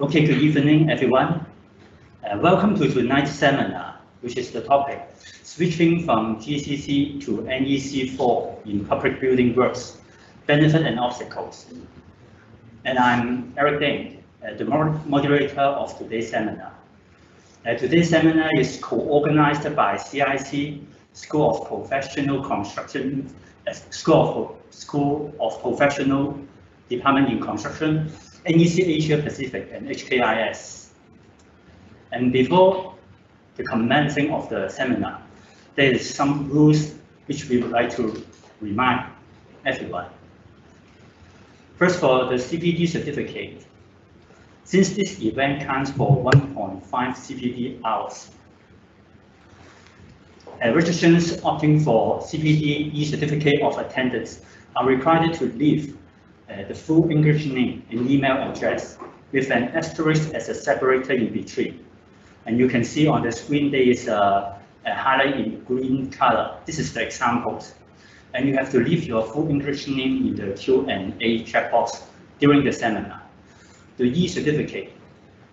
Okay, good evening, everyone. Welcome to tonight's seminar, which is the topic, Switching from GCC to NEC4 in Public Building Works, Benefit and Obstacles. And I'm Eric Dane, the moderator of today's seminar. Today's seminar is co-organized by CIC, School of Professional Construction, School of Professional Department in Construction, NEC Asia Pacific, and HKIS. And before the commencing of the seminar, there is some rules which we would like to remind everyone. First, for the CPD certificate, since this event counts for 1.5 CPD hours, registrants opting for CPD e-certificate of attendance are required to leave the full English name and email address with an asterisk as a separator in between. And you can see on the screen there is a highlight in green color. This is the examples. And you have to leave your full English name in the Q&A chat box during the seminar. The e-certificate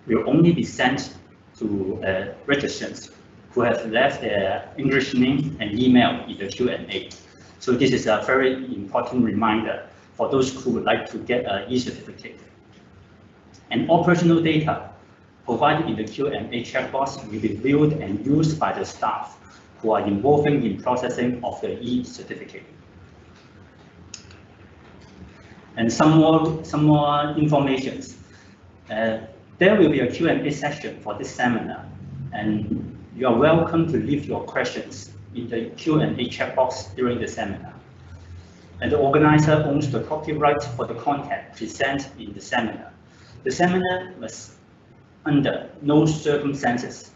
will only be sent to registrants who have left their English name and email in the Q&A. So this is a very important reminder for those who would like to get an e-certificate. And all personal data provided in the Q&A chat box will be viewed and used by the staff who are involved in processing of the e-certificate. And some more information. There will be a Q&A session for this seminar, and you are welcome to leave your questions in the Q&A chat box during the seminar. And the organizer owns the copyright for the content presented in the seminar. The seminar must, under no circumstances,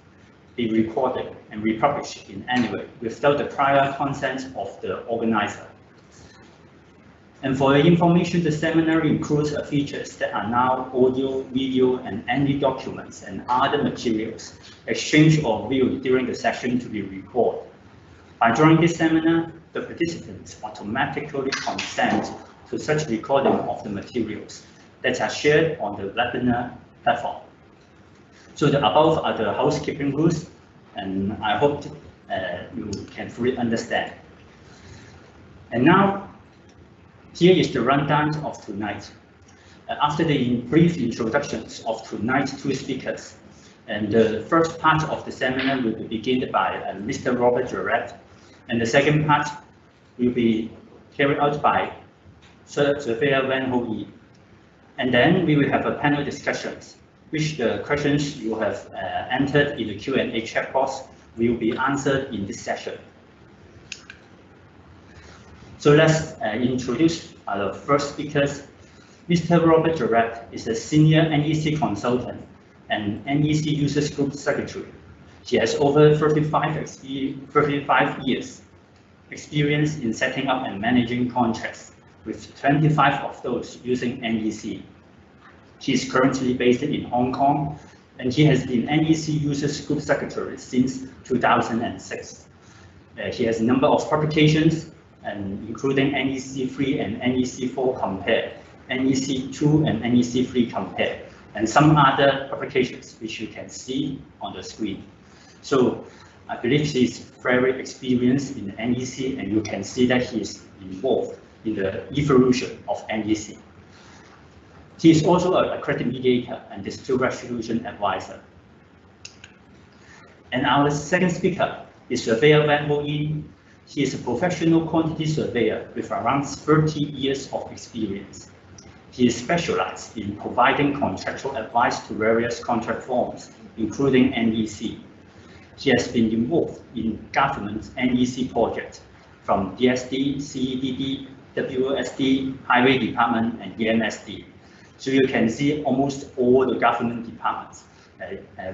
be recorded and republished in any way without the prior consent of the organizer. And for your information, the seminar includes features that are now audio, video, and any documents and other materials exchanged or viewed during the session to be recorded. By joining this seminar, the participants automatically consent to such recording of the materials that are shared on the webinar platform. So the above are the housekeeping rules, and I hope you can fully understand. And now, here is the rundown of tonight. After the brief introductions of tonight's two speakers, and the first part of the seminar will be begun by Mr. Robert GERRARD, and the second part will be carried out by Surveyor WAN Ho-yin. And then we will have a panel discussions, which the questions you have entered in the Q&A chat box will be answered in this session. So let's introduce our first speakers. Mr. Robert GERRARD is a senior NEC consultant and NEC Users Group Secretary. He has over 35 years experience in setting up and managing contracts, with 25 of those using NEC. He is currently based in Hong Kong, and he has been NEC Users Group Secretary since 2006. He has a number of publications, including NEC3 and NEC4 Compare, NEC2 and NEC3 Compare, and some other publications which you can see on the screen. So I believe he is very experienced in NEC, and you can see that he is involved in the evolution of NEC. He is also an accredited mediator and dispute resolution advisor. And our second speaker is Surveyor WAN Ho-yin. He is a professional quantity surveyor with around 30 years of experience. He is specialized in providing contractual advice to various contract forms, including NEC. He has been involved in government NEC projects from DSD, CEDD, WSD, Highway Department, and EMSD. So you can see almost all the government departments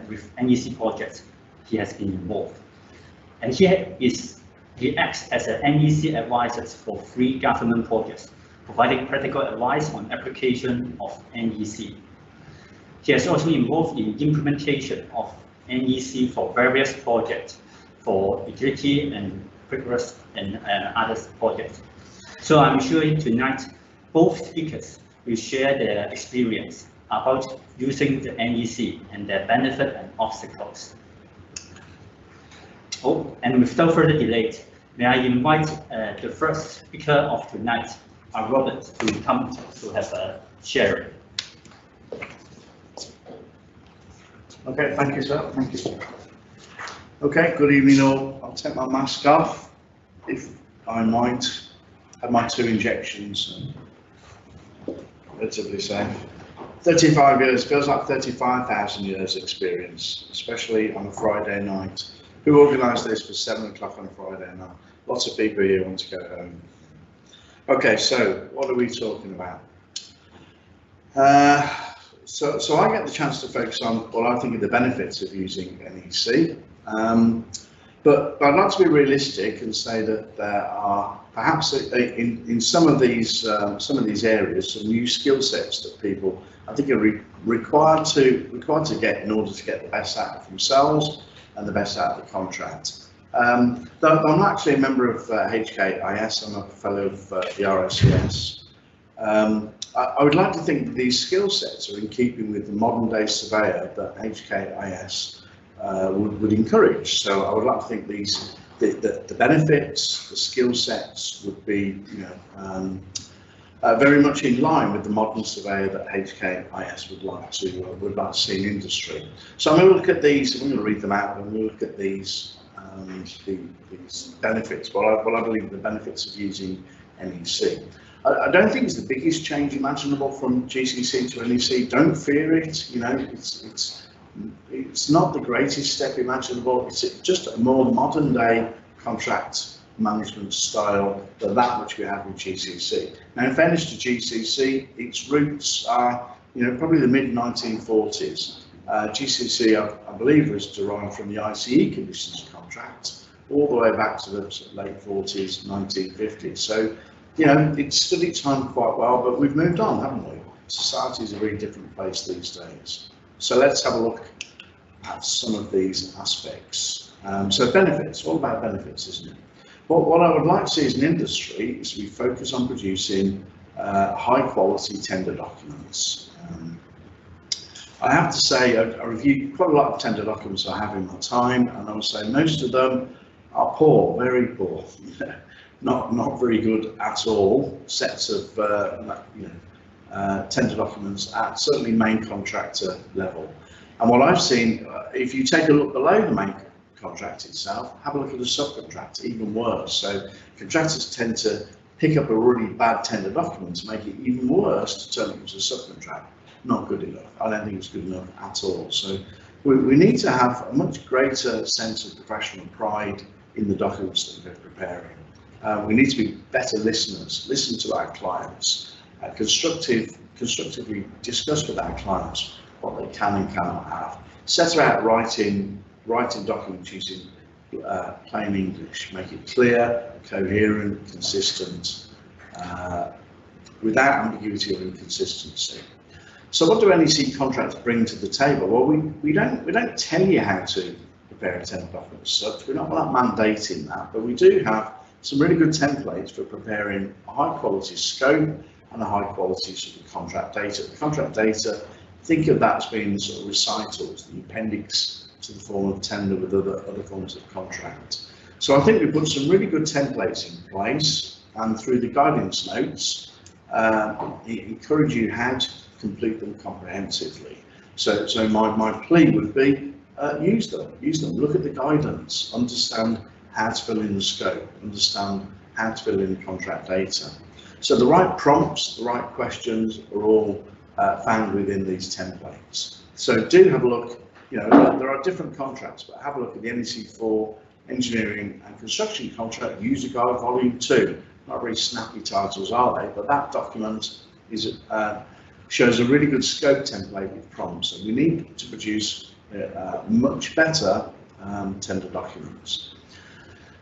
with NEC projects he has been involved. And he acts as an NEC advisor for 3 government projects, providing practical advice on application of NEC. He is also involved in implementation of NEC for various projects, for utility and rigorous and other projects. So I'm sure tonight both speakers will share their experience about using the NEC and their benefit and obstacles. Oh, and without further delay, may I invite the first speaker of tonight, Robert, to come to have a sharing. Okay, thank you, sir. Thank you, sir. Okay, good evening all. I'll take my mask off, if I might. Have my 2 injections. Relatively safe. 35 years, feels like 35,000 years experience, especially on a Friday night. Who organised this for 7 o'clock on a Friday night? Lots of people here want to go home. Okay, so what are we talking about? So I get the chance to focus on what I think are the benefits of using NEC, but I'd like to be realistic and say that there are perhaps in some of these areas some new skill sets that people I think are required to get in order to get the best out of themselves and the best out of the contract. Though I'm actually a member of HKIS, I'm a fellow of the RSCS. I would like to think that these skill sets are in keeping with the modern day surveyor that HKIS would encourage. So I would like to think the benefits, the skill sets would be, very much in line with the modern surveyor that HKIS would like to see in industry. So I'm going to look at these. I'm going to read them out, and we'll look at these benefits. What I believe are the benefits of using NEC. I don't think it's the biggest change imaginable from GCC to NEC. Don't fear it. It's not the greatest step imaginable. It's just a more modern day contract management style than that which we have with GCC. Now, in fairness to GCC, its roots are, probably the mid-1940s. GCC, I believe, was derived from the ICE conditions contract all the way back to the late 40s, 1950s. So, it stood its time quite well, but we've moved on, haven't we? Society is a very different place these days. So let's have a look at some of these aspects. So benefits, all about benefits, isn't it? What I would like to see as an industry is we focus on producing high quality tender documents. I have to say, I reviewed quite a lot of tender documents I have in my time, and I would say most of them are poor, very poor. Not very good at all. Sets of tender documents at certainly main contractor level. And what I've seen, if you take a look below the main contract itself, have a look at the subcontract, even worse. So contractors tend to pick up a really bad tender document to make it even worse to turn it into a subcontract. Not good enough. I don't think it's good enough at all. So we need to have a much greater sense of professional pride in the documents that we're preparing. We need to be better listeners, listen to our clients, constructively discuss with our clients what they can and cannot have. Set about writing documents using plain English, make it clear, coherent, consistent, without ambiguity or inconsistency. So what do NEC contracts bring to the table? Well, we don't tell you how to prepare a tender document as such. We're not mandating that, but we do have some really good templates for preparing a high quality scope and a high quality sort of contract data. The contract data, think of that as being sort of recitals, the appendix to the form of tender with other forms of contract. So I think we put some really good templates in place, and through the guidance notes, encourage you how to complete them comprehensively. So my plea would be use them, look at the guidance, understand how to fill in the scope, understand how to fill in the contract data. So the right prompts, the right questions are all found within these templates. So do have a look, there are different contracts, but have a look at the NEC4 Engineering and Construction Contract User Guide Volume 2. Not very snappy titles, are they? But that document shows a really good scope template with prompts, and we need to produce much better tender documents.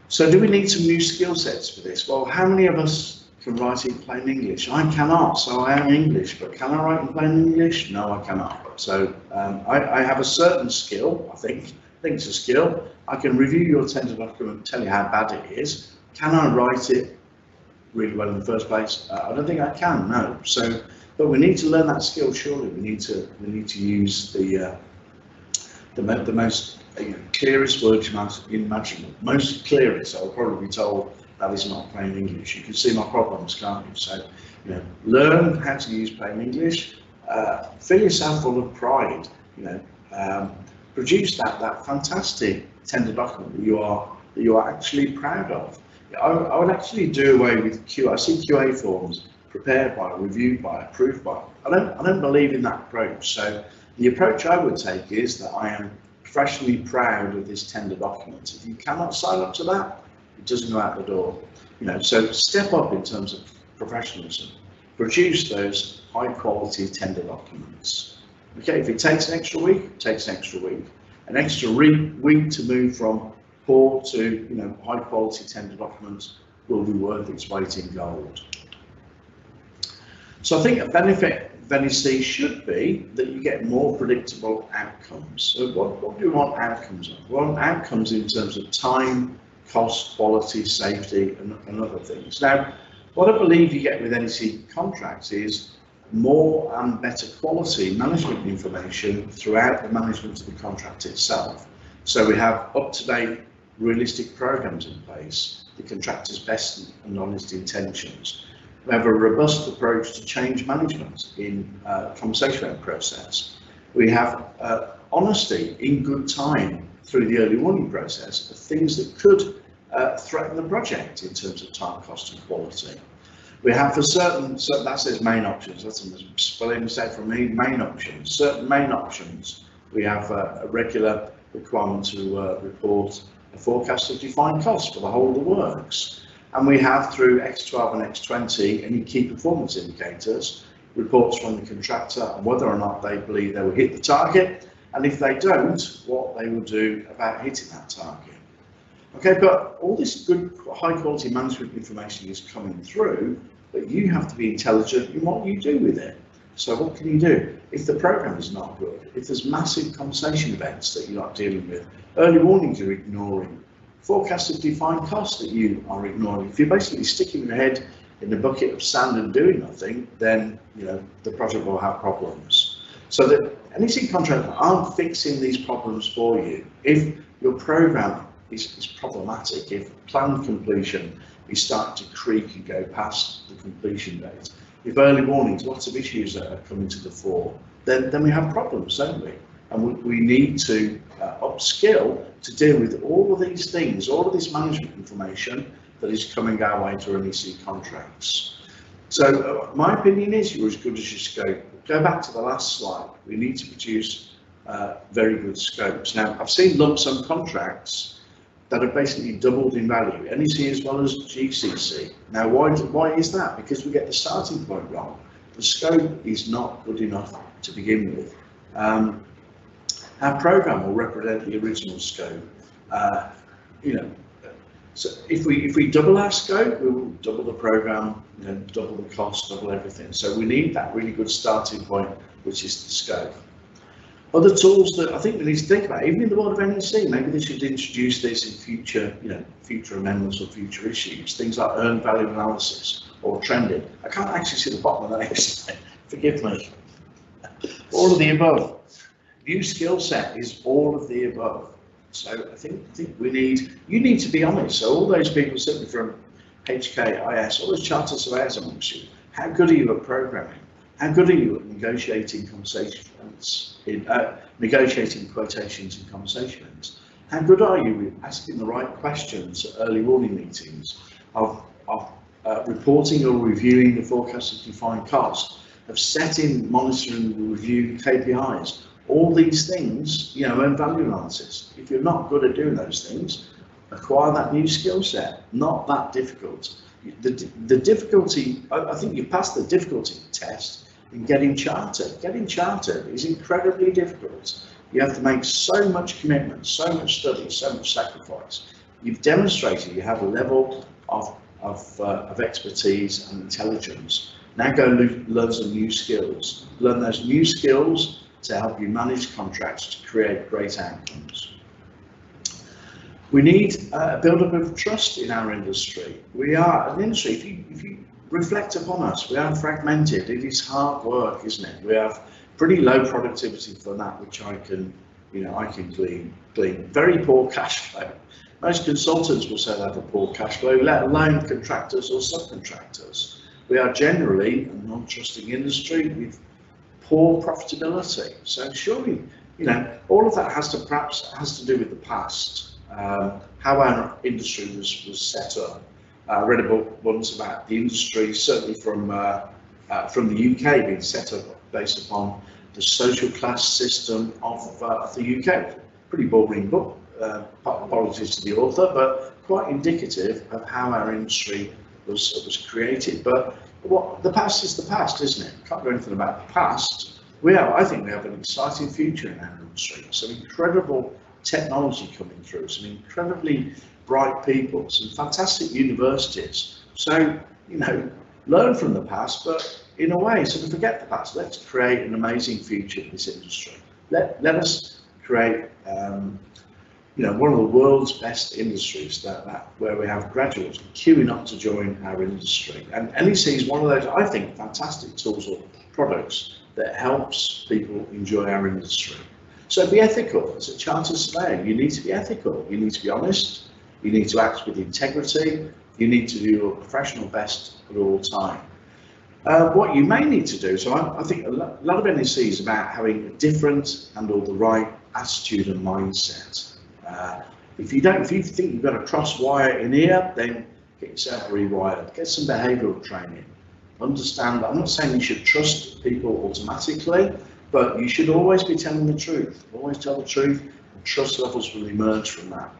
So do we need some new skill sets for this? Well, how many of us can write in plain English? I cannot, so I am English, but can I write in plain English? No, I cannot. So I have a certain skill, I think it's a skill. I can review your tender document, tell you how bad it is. Can I write it really well in the first place? I don't think I can, no. So But we need to learn that skill. Surely we need to use the most clearest words imaginable. Most clearest. I'll probably be told that is not plain English. You can see my problems, can't you? So learn how to use plain English. Fill yourself full of pride. Produce that fantastic tender document that you are actually proud of. I would actually do away with QA forms prepared by, reviewed by, approved by. I don't believe in that approach. So the approach I would take is that I am professionally proud of this tender document. If you cannot sign up to that, it doesn't go out the door. So step up in terms of professionalism. Produce those high quality tender documents. Okay, if it takes an extra week, it takes an extra week. An extra week to move from poor to high quality tender documents will be worth its weight in gold. So I think a benefit of NEC should be that you get more predictable outcomes. So what do we want outcomes of? We want outcomes in terms of time, cost, quality, safety, and other things. Now, what I believe you get with NEC Contracts is more and better quality management information throughout the management of the contract itself. So we have up-to-date, realistic programs in place, the contractor's best and honest intentions. We have a robust approach to change management in conversation process. We have honesty in good time through the early warning process of things that could threaten the project in terms of time, cost and quality. We have for certain, so that says main options, that's a spelling mistake from me, main options. Certain main options, we have a regular requirement to report a forecast of defined cost for the whole of the works. And we have through X12 and X20 any key performance indicators, reports from the contractor on whether or not they believe they will hit the target, and if they don't, what they will do about hitting that target. Okay, but all this good, high quality management information is coming through, but you have to be intelligent in what you do with it. So what can you do? If the program is not good, if there's massive conversation events that you're not dealing with, early warnings you're ignoring, forecast of defined costs that you are ignoring, if you're basically sticking your head in the bucket of sand and doing nothing, then the project will have problems. So the NEC contractors aren't fixing these problems for you. If your program is problematic, if planned completion is starting to creak and go past the completion date, if early warnings, lots of issues are coming to the fore, then we have problems, don't we? And we need to upskill to deal with all of these things, all of this management information that is coming our way to NEC contracts. So my opinion is you're as good as your scope. Go back to the last slide. We need to produce very good scopes. Now, I've seen lump sum contracts that have basically doubled in value, NEC as well as GCC. Now, why is that? Because we get the starting point wrong. The scope is not good enough to begin with. Our program will represent the original scope. So if we double our scope, we will double the program, double the cost, double everything. So we need that really good starting point, which is the scope. Other tools that I think we need to think about, even in the world of NEC, maybe they should introduce this in future amendments or future issues. Things like earned value analysis or trending. I can't actually see the bottom of that next slide. Forgive me. All of the above. New skill set is all of the above. So I think you need to be honest. So all those people sitting from HKIS, all those chartered surveyors amongst you, how good are you at programming? How good are you at negotiating conversations, negotiating quotations and conversations? How good are you with asking the right questions at early warning meetings, of reporting or reviewing the forecast of defined cost, of setting, monitoring, and reviewing KPIs? All these things, and value analysis. If you're not good at doing those things, acquire that new skill set. Not that difficult. The difficulty, I think you passed the difficulty test in getting chartered. Getting chartered is incredibly difficult. You have to make so much commitment, so much study, so much sacrifice. You've demonstrated you have a level of expertise and intelligence. Now go learn some new skills. Learn those new skills to help you manage contracts to create great outcomes. We need a build-up of trust in our industry. We are an industry, if you reflect upon us. We are fragmented. It is hard work, isn't it? We have pretty low productivity for that, which I can glean. Very poor cash flow. Most consultants will say they have a poor cash flow, let alone contractors or subcontractors. We are generally a non-trusting industry with poor profitability. So surely, all of that has to do with the past, how our industry was set up. I read a book once about the industry, certainly from the UK, being set up based upon the social class system of the UK. Pretty boring book, apologies to the author, but quite indicative of how our industry was created. But the past is the past, isn't it? Can't do anything about the past. I think we have an exciting future in our industry. Some incredible technology coming through, some incredibly bright people, some fantastic universities. So, learn from the past, but in a way, sort of forget the past. Let's create an amazing future in this industry. Let us create, one of the world's best industries where we have graduates queuing up to join our industry. And NEC is one of those, I think, fantastic tools or products that helps people enjoy our industry. So be ethical. As a chartered surveyor, you need to be ethical. You need to be honest. You need to act with integrity. You need to do your professional best at all time. What you may need to do, so I think a lot of NEC is about having a different and/or the right attitude and mindset. If you think you've got a cross wire in here, then get yourself rewired. Get some behavioural training. Understand. I'm not saying you should trust people automatically, but you should always be telling the truth. Always tell the truth, and trust levels will emerge from that.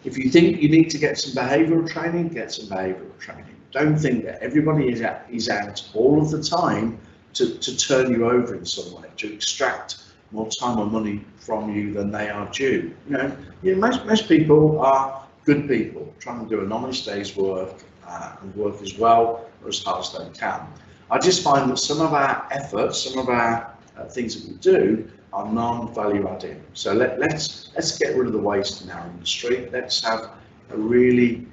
If you think you need to get some behavioural training, get some behavioural training. Don't think that everybody is out all of the time to turn you over in some way, to extract more time or money from you than they are due. Most people are good people, trying to do an honest day's work and work as well or as hard as they can. I just find that some of our efforts, some of our things that we do are non-value adding. So let's get rid of the waste in our industry. Let's have a really,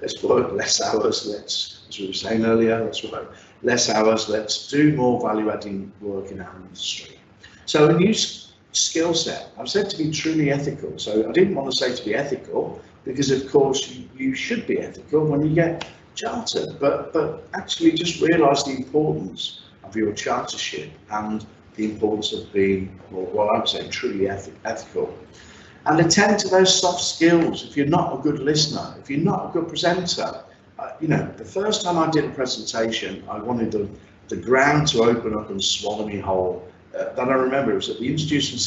let's work less hours. As we were saying earlier, let's work less hours. Let's do more value-adding work in our industry. So a new skill set. I've said to be truly ethical. So I didn't want to say to be ethical because, of course, you should be ethical when you get chartered. But actually, just realise the importance of your chartership and the importance of being, well, I would say, truly ethical. And attend to those soft skills. If you're not a good listener, if you're not a good presenter, the first time I did a presentation, I wanted the ground to open up and swallow me whole. That I remember, it was at the Institute of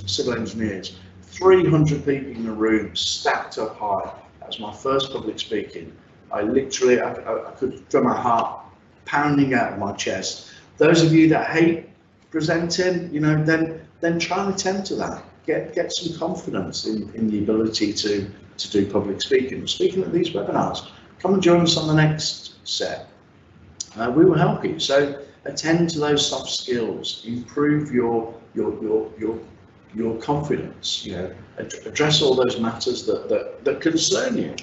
Civil Engineers, 300 people in a room, stacked up high. That was my first public speaking. I literally, I could feel my heart pounding out of my chest. Those of you that hate presenting, then try and attend to that. Get some confidence in the ability to do public speaking. Speaking at these webinars, come and join us on the next set. We will help you. So attend to those soft skills, improve your confidence. Address all those matters that concern you.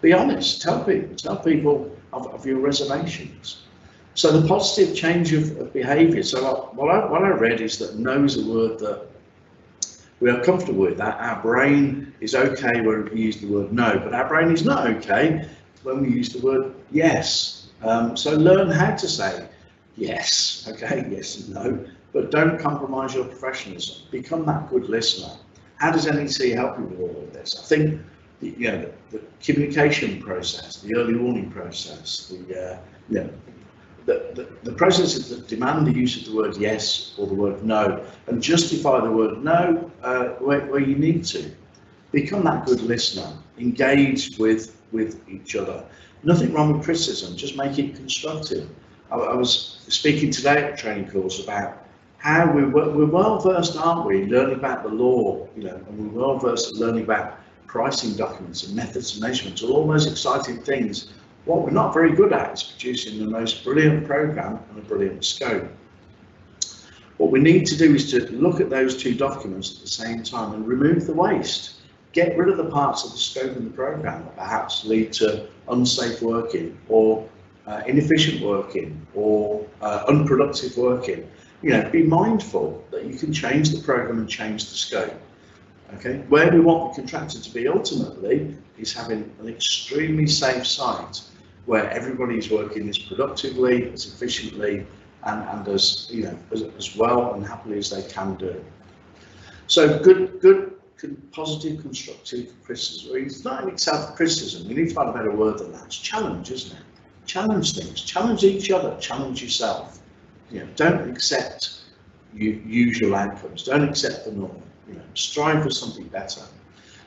Be honest. Tell people of your reservations. So the positive change of behaviour. So what I read is that no is a word that we are comfortable with. That our brain is okay when we use the word no, but our brain is not okay when we use the word yes. So learn how to say yes, okay, yes and no, but don't compromise your professionalism. Become that good listener. How does NEC help you with all of this? I think the communication process, the early warning process, the processes that demand the use of the word yes or the word no, and justify the word no where you need to. Become that good listener. Engage with each other. Nothing wrong with criticism, just make it constructive. I was speaking today at a training course about how we're well versed, aren't we, learning about the law, and we're well versed at learning about pricing documents and methods of measurement, all those exciting things. What we're not very good at is producing the most brilliant program and a brilliant scope. What we need to do is to look at those two documents at the same time and remove the waste. Get rid of the parts of the scope of the program that perhaps lead to unsafe working or inefficient working or unproductive working, be mindful that you can change the program and change the scope. Okay, where we want the contractor to be ultimately is having an extremely safe site where everybody is working as productively, as efficiently, and as as well and happily as they can do. So good, positive, constructive criticism. It's not only self-criticism. We need to find a better word than that. It's challenge, isn't it? Challenge things, challenge each other, challenge yourself. Don't accept usual outcomes. Don't accept the norm. Strive for something better.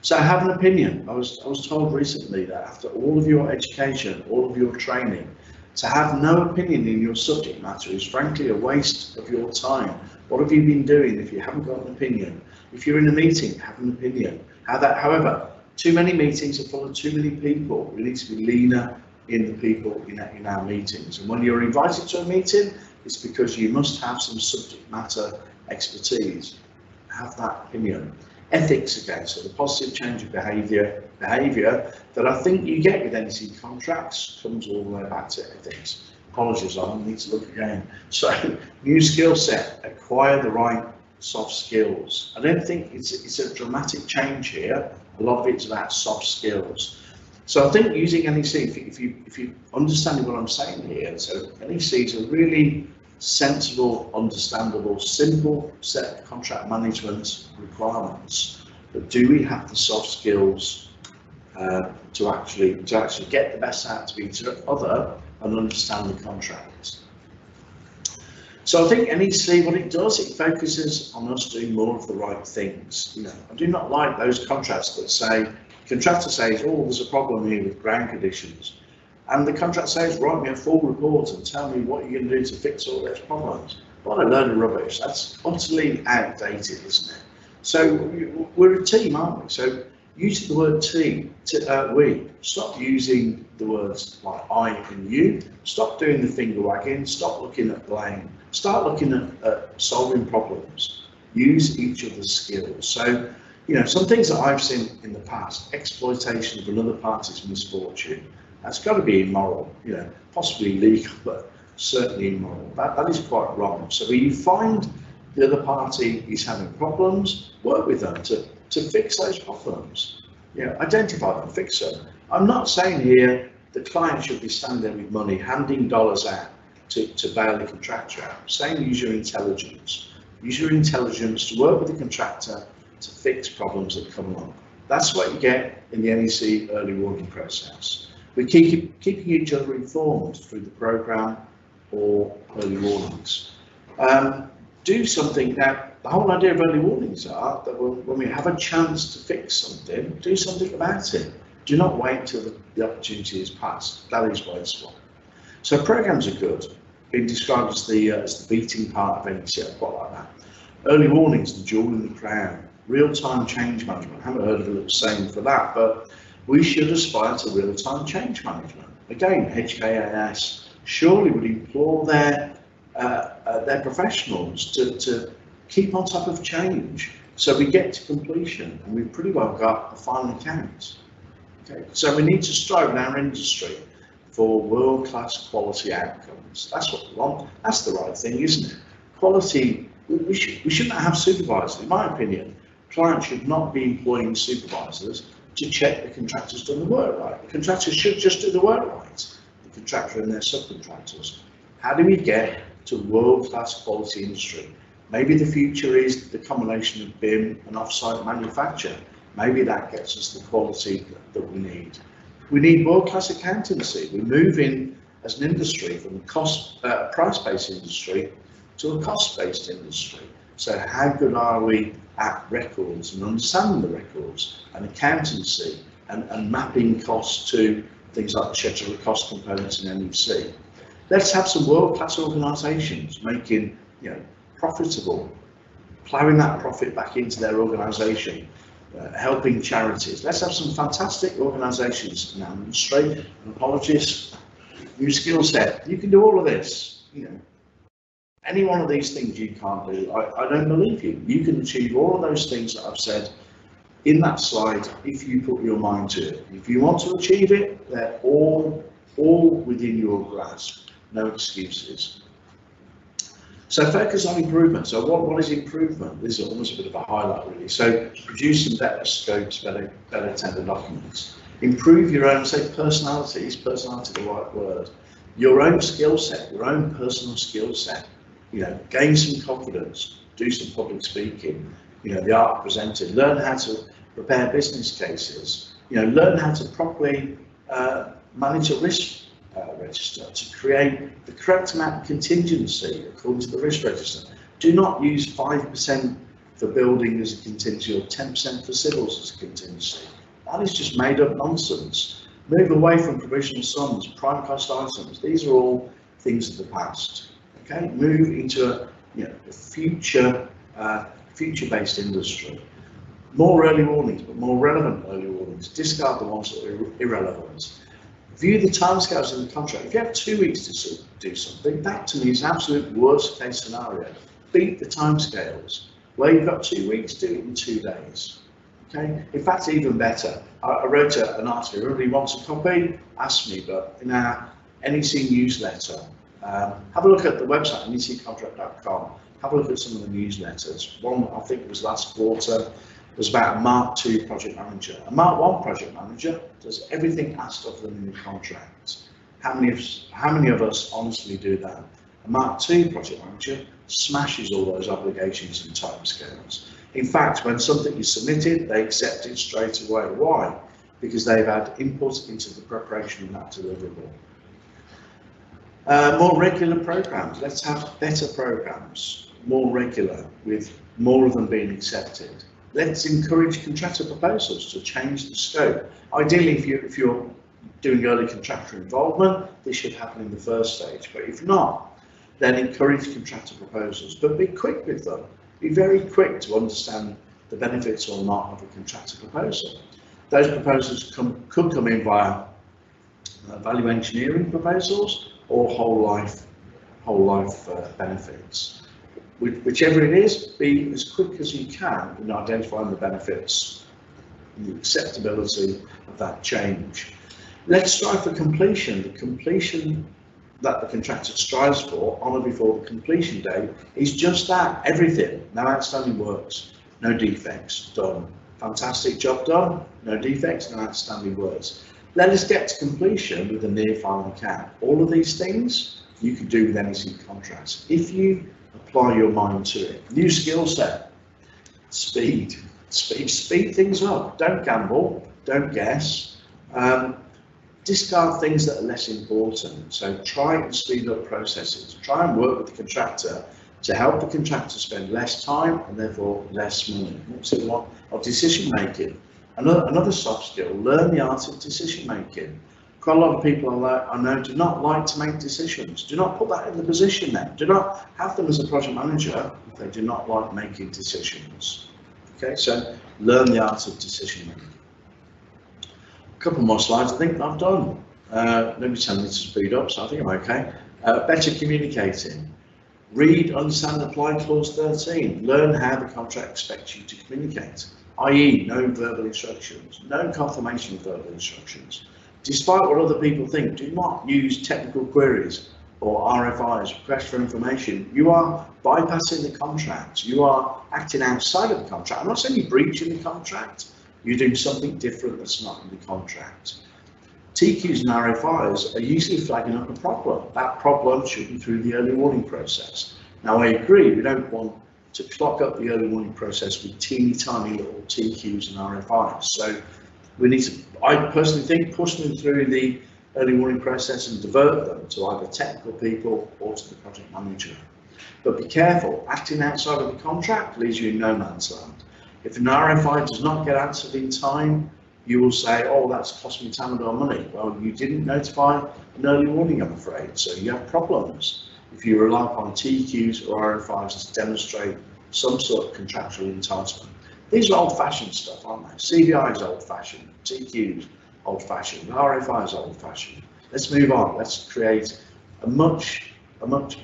So I have an opinion. I was told recently that after all of your education, all of your training, to have no opinion in your subject matter is frankly a waste of your time. What have you been doing if you haven't got an opinion? If you're in a meeting, have an opinion. However, too many meetings are full of too many people. We need to be leaner in the people in our meetings. And when you're invited to a meeting, it's because you must have some subject matter expertise. Have that opinion. Ethics again, so the positive change of behaviour that I think you get with NEC Contracts comes all the way back to ethics. Apologies, I need to look again. So, new skill set, acquire the right soft skills. I don't think it's a dramatic change here. A lot of it's about soft skills. So I think using NEC, if you understand what I'm saying here, so NEC is a really sensible, understandable, simple set of contract management requirements. But do we have the soft skills to actually get the best out to each other and understand the contract? So I think NEC, what it does, it focuses on us doing more of the right things. I do not like those contracts that say, contractor says, oh, there's a problem here with ground conditions. And the contract says, write me a full report and tell me what you're going to do to fix all those problems. What a load of rubbish. That's utterly outdated, isn't it? So we're a team, aren't we? So use the word team, we. Stop using the words like I and you. Stop doing the finger wagging. Stop looking at blame. Start looking at solving problems. Use each other's skills. So, some things that I've seen in the past, exploitation of another party's misfortune, that's got to be immoral, possibly legal, but certainly immoral. That is quite wrong. So when you find the other party is having problems, work with them to fix those problems. Identify them, fix them. I'm not saying here the client should be standing there with money, handing dollars out to bail the contractor out. I'm saying use your intelligence. Use your intelligence to work with the contractor to fix problems that come along. That's what you get in the NEC early warning process. We're keeping each other informed through the programme or early warnings. Do something. Now, the whole idea of early warnings are that when we have a chance to fix something, do something about it. Do not wait till the opportunity is passed. That is wasteful. So programmes are good. Being described as the beating part of NEC, I quite like that. Early warnings, the jewel in the crown. Real-time change management. I haven't heard of a little saying for that, but we should aspire to real-time change management. Again, HKIS surely would implore their professionals to keep on top of change so we get to completion and we've pretty well got a final account. Okay, so we need to strive in our industry for world-class quality outcomes. That's what we want. That's the right thing, isn't it? Quality. We shouldn't have supervisors. In my opinion, clients should not be employing supervisors to check the contractor's done the work right. The contractor should just do the work right. The contractor and their subcontractors. How do we get to world-class quality industry? Maybe the future is the combination of BIM and off-site manufacture. Maybe that gets us the quality that we need. We need world-class accountancy. We're moving as an industry from a price-based industry to a cost-based industry. So how good are we at records and understanding the records and accountancy and mapping costs to things like the schedule of cost components in NEC? Let's have some world-class organisations making, profitable, ploughing that profit back into their organisation, helping charities. Let's have some fantastic organisations in our industry. And apologies, new skill set. You can do all of this. Any one of these things you can't do, I don't believe you. You can achieve all of those things that I've said in that slide if you put your mind to it. If you want to achieve it, they're all all within your grasp, no excuses. So focus on improvement. So what is improvement? This is almost a bit of a highlight really. So producing better scopes, better tender documents. Improve your own, say personality, is personality the right word? Your own skill set, your own personal skill set. Gain some confidence, do some public speaking, the art presented, learn how to prepare business cases, learn how to properly manage a risk register, to create the correct amount of contingency according to the risk register. Do not use 5% for building as a contingency or 10% for civils as a contingency. That is just made up nonsense. Move away from provisional sums, prime cost items. These are all things of the past. Okay, move into a future-based industry. More early warnings, but more relevant early warnings. Discard the ones that are irrelevant. View the timescales in the contract. If you have 2 weeks to do something, that to me is absolute worst case scenario. Beat the timescales. Where you've got 2 weeks, do it in 2 days. Okay. In fact, even better. I wrote an article. If everybody wants a copy, ask me. But in our NEC newsletter, have a look at the website neccontract.com. Have a look at some of the newsletters. One I think was last quarter was about a Mark II project manager. A Mark I project manager does everything asked of them in the contract. How many of us honestly do that? A Mark II project manager smashes all those obligations and timescales. In fact, when something is submitted, they accept it straight away. Why? Because they've had input into the preparation of that deliverable. More regular programs. Let's have better programs, more regular, with more of them being accepted. Let's encourage contractor proposals to change the scope. Ideally, if you're doing early contractor involvement, this should happen in the first stage. But if not, then encourage contractor proposals. But be quick with them. Be very quick to understand the benefits or not of a contractor proposal. Those proposals could come in via value engineering proposals or whole life benefits. Whichever it is, be as quick as you can in identifying the benefits and the acceptability of that change. Let's strive for completion. The completion that the contractor strives for on or before the completion date is just that, everything. No outstanding works, no defects, done. Fantastic job done, no defects, no outstanding works. Let us get to completion with a near final cap. All of these things you can do with NEC contracts if you apply your mind to it. New skill set, speed things up. Don't gamble, don't guess. Discard things that are less important. So try and speed up processes. Try and work with the contractor to help the contractor spend less time and therefore less money. What's the one of decision making? Another soft skill, learn the art of decision making. Quite a lot of people I know do not like to make decisions. Do not put that in the position then. Do not have them as a project manager if they do not like making decisions. Okay, so learn the art of decision making. A couple more slides I think I've done. Nobody's telling me to speed up, so I think I'm okay. Better communicating. Read, understand, apply clause 13. Learn how the contract expects you to communicate, i.e. no verbal instructions, no confirmation of verbal instructions. Despite what other people think, do not use technical queries or RFIs, requests for information. You are bypassing the contract. You are acting outside of the contract. I'm not saying you're breaching the contract. You're doing something different that's not in the contract. TQs and RFIs are usually flagging up a problem. That problem should be through the early warning process. Now I agree, we don't want to clock up the early warning process with teeny tiny little TQs and RFIs. So we need to, I personally think, push them through the early warning process and divert them to either technical people or to the project manager. But be careful, acting outside of the contract leaves you in no man's land. If an RFI does not get answered in time, you will say, oh, that's cost me time and money. Well, you didn't notify an early warning, I'm afraid, so you have problems if you rely upon TQs or RFIs to demonstrate some sort of contractual entitlement. These are old-fashioned stuff, aren't they? CVI is old-fashioned, TQs old-fashioned, RFI is old-fashioned. Let's move on. Let's create a much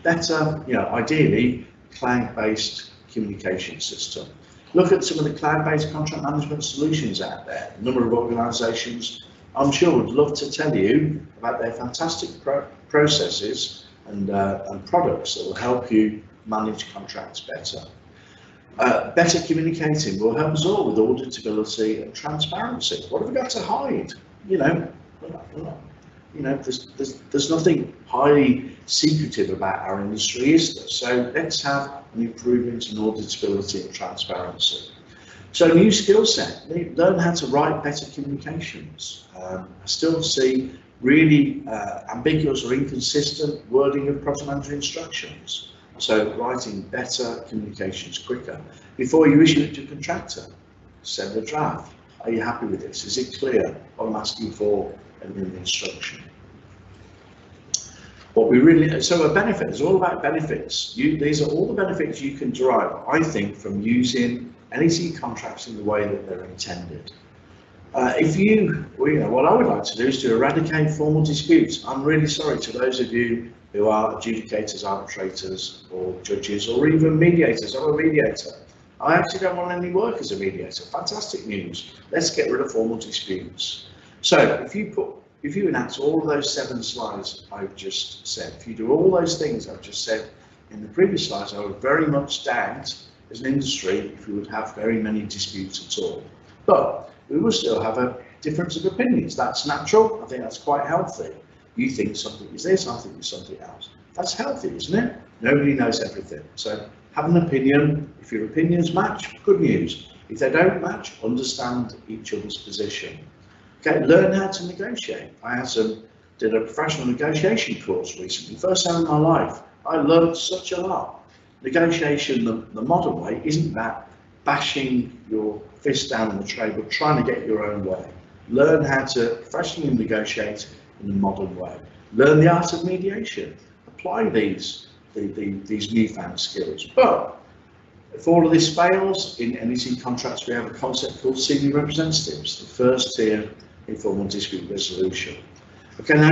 better, ideally cloud-based communication system. Look at some of the cloud-based contract management solutions out there. A number of organisations I'm sure would love to tell you about their fantastic processes and products that will help you manage contracts better. Better communicating will help us all with auditability and transparency. What have we got to hide? There's nothing highly secretive about our industry, is there? So let's have an improvement in auditability and transparency. So new skill set, learn how to write better communications. I still see really ambiguous or inconsistent wording of project manager instructions. So writing better communications quicker. Before you issue it to a contractor, send a draft. Are you happy with this? Is it clear what I'm asking for in the instruction? What we really, so a benefit is all about benefits. These are all the benefits you can derive, I think, from using NEC contracts in the way that they're intended. What I would like to do is to eradicate formal disputes. I'm really sorry to those of you who are adjudicators, arbitrators, or judges, or even mediators. I'm a mediator. I actually don't want any work as a mediator. Fantastic news. Let's get rid of formal disputes. So if you enact all of those 7 slides I've just said, if you do all those things I've just said in the previous slides, I would very much doubt as an industry if we would have very many disputes at all. But we will still have a difference of opinions. That's natural. I think that's quite healthy. You think something is this, I think it's something else. That's healthy, isn't it? Nobody knows everything. So have an opinion. If your opinions match, good news. If they don't match, understand each other's position. Okay, learn how to negotiate. I did a professional negotiation course recently, first time in my life. I learned such a lot. Negotiation, the modern way, isn't about bashing your fist down on the tray, but trying to get your own way. Learn how to professionally negotiate in a modern way. Learn the art of mediation. Apply these newfound skills. But if all of this fails, in NEC contracts we have a concept called senior representatives, the first tier informal dispute resolution. Okay, now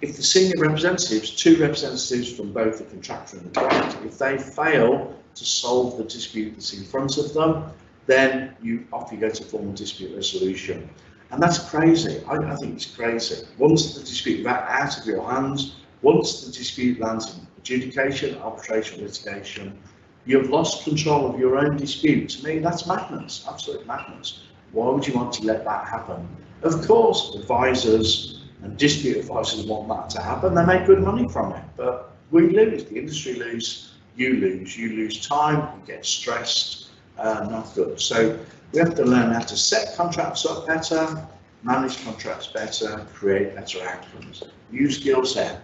if the senior representatives, 2 representatives from both the contractor and the client, if they fail to solve the dispute that's in front of them, then off you go to formal dispute resolution. And that's crazy. I think it's crazy. Once the dispute is out of your hands, once the dispute lands in adjudication, arbitration, litigation, you've lost control of your own dispute. To me, that's madness, absolute madness. Why would you want to let that happen? Of course, advisors and dispute advisors want that to happen. They make good money from it, but we lose, the industry lose, you lose time, you get stressed, not good. So we have to learn how to set contracts up better, manage contracts better, create better outcomes. New skill set,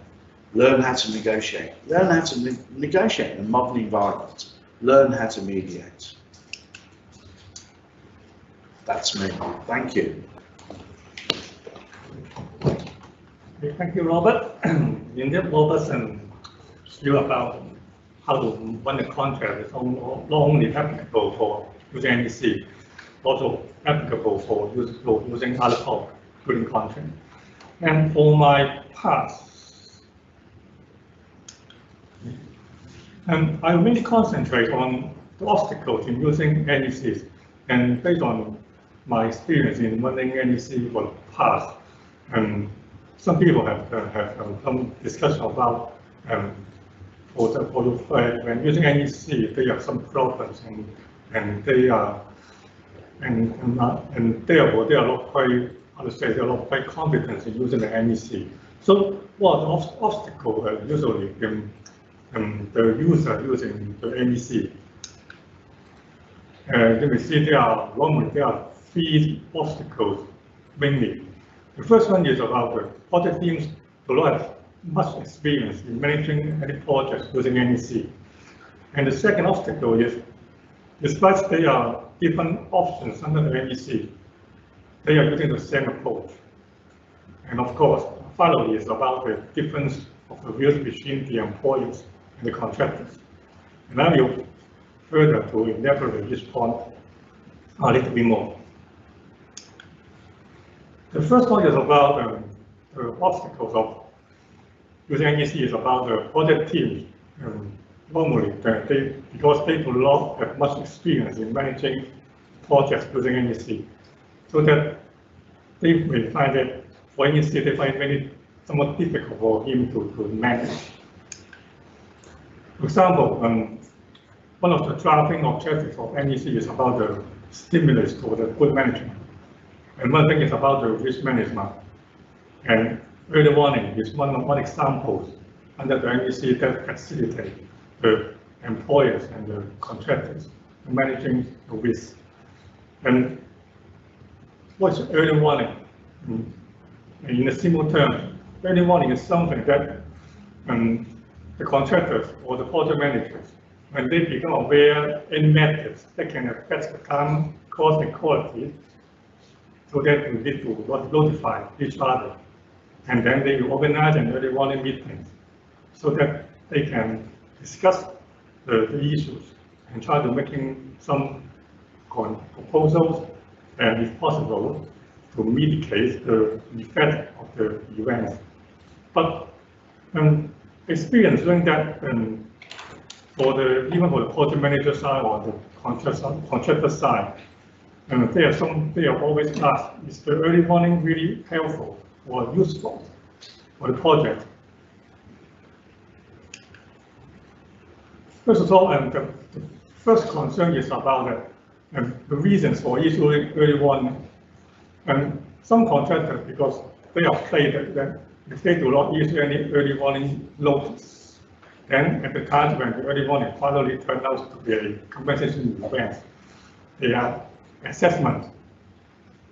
learn how to negotiate. Learn how to negotiate in a modern environment. Learn how to mediate. That's me. Thank you. Okay, thank you, Robert. In this Robert's still about how to run a contract is not only applicable for using NEC, also applicable for using other code, including contract. And for my past, I really concentrate on the obstacles in using NECs, and based on my experience in running NEC for the past, some people have some discussion about when using NEC, they have some problems and they are not quite understand, they are not quite confident in using the NEC. So what obstacle usually the user using the NEC? You can see there are 3 obstacles mainly. The first one is about the project teams do not have much experience in managing any projects using NEC. And the second obstacle is, despite there are different options under the NEC, they are using the same approach. And of course, finally, it's about the difference of the views between the employees and the contractors. And I will further to elaborate this point a little bit more. The first one is about the obstacles of using NEC is about the project teams. Normally, because they do not have much experience in managing projects using NEC, so that they may find that for NEC, they find it somewhat difficult for him to manage. For example, one of the driving objectives of NEC is about the stimulus to the good management. And one thing is about the risk management. And early warning is one example under the NEC that facilitate the employers and the contractors in managing the risk. And what's early warning? In a simple term, early warning is something that the contractors or the project managers, when they become aware any methods that can affect the time, cost, and quality, so that we need to notify each other. And then they will organize an early warning meeting so that they can discuss the issues and try to making some proposals, and if possible, to mitigate the effect of the events. But experience showing that even for the project manager side or the contractor side, they are always asked, is the early warning really helpful or useful for the project? First of all, the first concern is about the reasons for issuing early warning. And some contractors, because they are afraid that if they do not issue any early warning notice, then at the time when the early warning finally turns out to be a compensation event, their assessment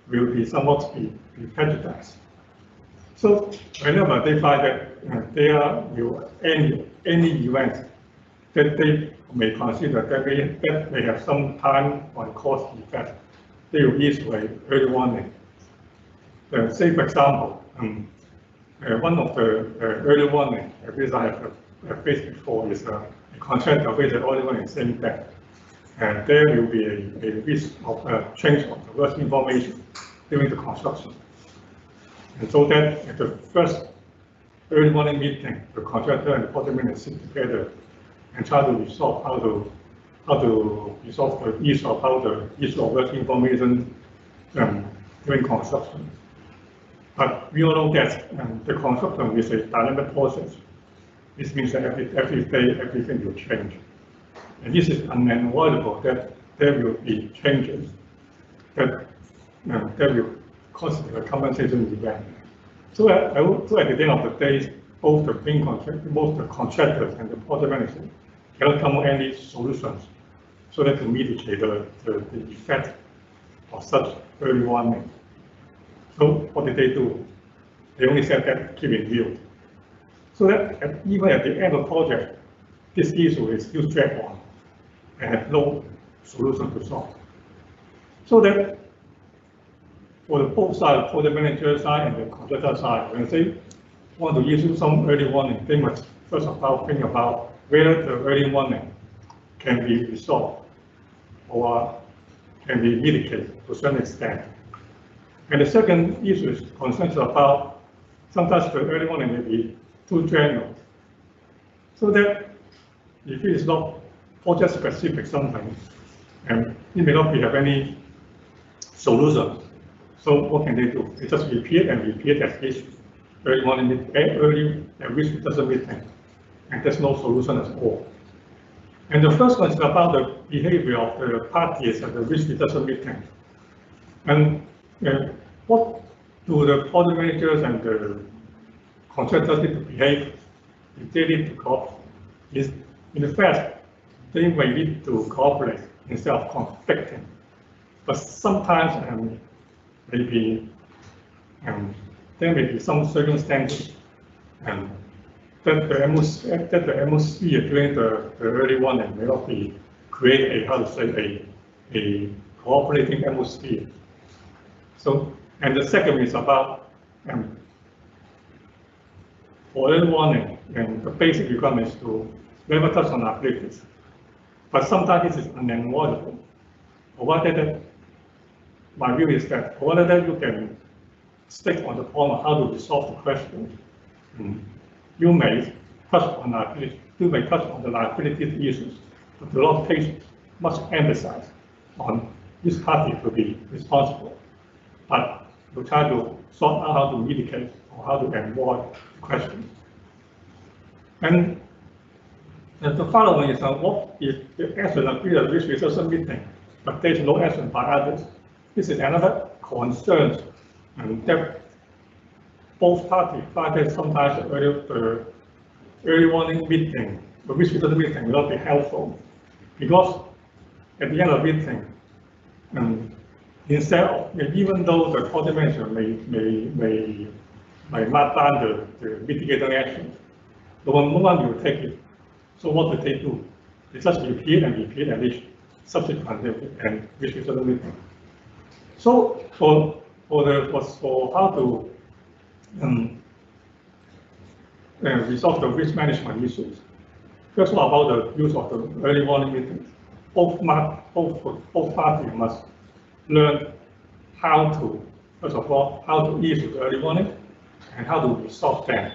will be somewhat be prejudiced. So whenever they find that there will any event that they may consider that they have some time or cost effect, they will issue an early warning. Say, for example, one of the early warning which I have faced before is a contractor with an early warning saying that there will be a risk of change of the work information during the construction. And so that at the first early warning meeting, the contractor and the project manager sit together and try to resolve how to resolve the issue of how the issue of work information during construction. But we all know that the construction is a dynamic process. This means that every day everything will change. And this is unavoidable that there will be changes that will constitute a compensation event. So at the end of the day, both the contractors and the project manager cannot come up with any solutions so that to mitigate the effect of such early warning. So what did they do? They only said that keep in view. So that even at the end of the project, this issue is still dragged on and have no solution to solve. So that for the both sides, for the manager side and the contractor side, when they want to issue some early warning, they must first of all think about whether the early warning can be resolved or can be mitigated to a certain extent. And the second issue is concerns about sometimes the early warning may be too general. So that if it is not project specific something, and it may not have any solution. So what can they do? They just repeat and repeat that issue. Early warning, early and risk reduction meeting, and there's no solution at all. And the first one is about the behavior of the parties at the risk reduction meeting. And what do the project managers and the contractors need to behave if they need to cooperate? Is in fact, they may need to cooperate instead of conflicting. But sometimes maybe there may be some circumstances that the atmosphere during the early warning may not be create a cooperating atmosphere. So, and the second is about for early warning, and the basic requirement is to never touch on liabilities. But sometimes this is unavoidable. Provided that my view is that provided that you can stick on the point of how to resolve the question, you may touch on liability, you may touch on the liability issues, but do not place much emphasis on this party to be responsible. But to try to sort out how to mitigate or how to avoid questions. And the following is what if the action appears at which resource meeting, but there is no action by others. This is another concern that both parties find that sometimes the early warning meeting, the risk resource meeting will not be helpful, because at the end of the meeting, instead of, even though the project manager may mark down the mitigating action, no one will take it. So what do they do? They just repeat and each subsequent and risk resource meeting. So for how to resolve the risk management issues, first of all, about the use of the early warning meetings. Both parties must learn how to, first of all, how to issue the early warning and how to resolve them.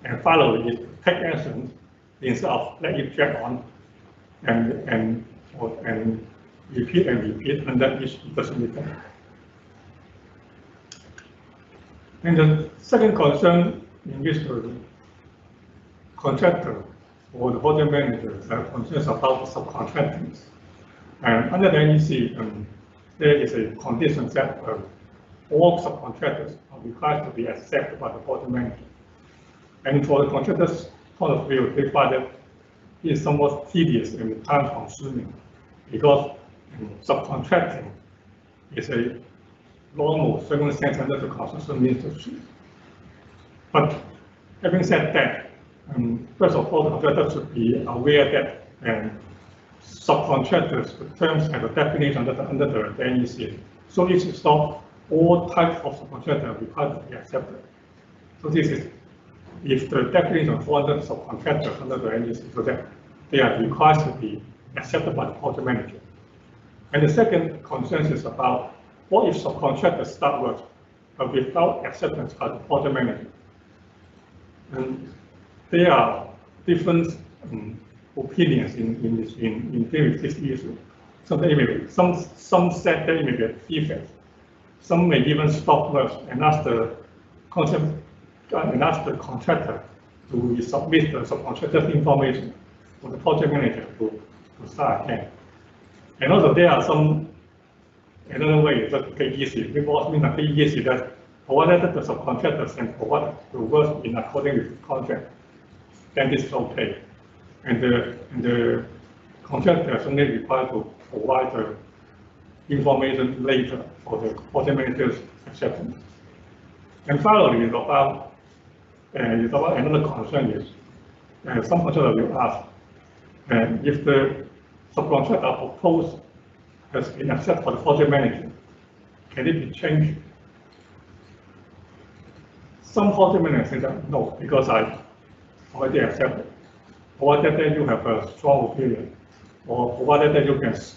And finally, take action instead of let it drag on and repeat under each meeting. And the second concern in which the contractor or the project manager have concerns about subcontracting. And under the NEC, there is a condition that all subcontractors are required to be accepted by the project manager. And for the contractor's point of view, they find that it is somewhat tedious and time-consuming, because subcontracting is a normal circumstance under the construction industry. But having said that, first of all, the contractor should be aware that subcontractors, the terms and the definition under the NEC. So it is not all types of subcontractors required to be accepted. So this is, if the definition for the subcontractors under the NEC, so that they are required to be accepted by the project manager. And the second concern is about what if subcontractors start work without acceptance by the project manager. And there are different opinions in dealing with this issue. Some said that it may be a defect. Some may even stop work and ask the contractor to submit the subcontractor's information for the project manager to start again. And also there are some another way to take easy. It means that easy that provided the subcontractors can provide the work in accordance with the contract, then this is okay. And the contractor is only required to provide the information later for the project manager's acceptance. And finally, about another concern is some contractors will ask if the subcontractor proposed has been accepted by the project manager, can it be changed? Some project managers say that no, because I already accepted. Provided that you have a strong opinion, or provided that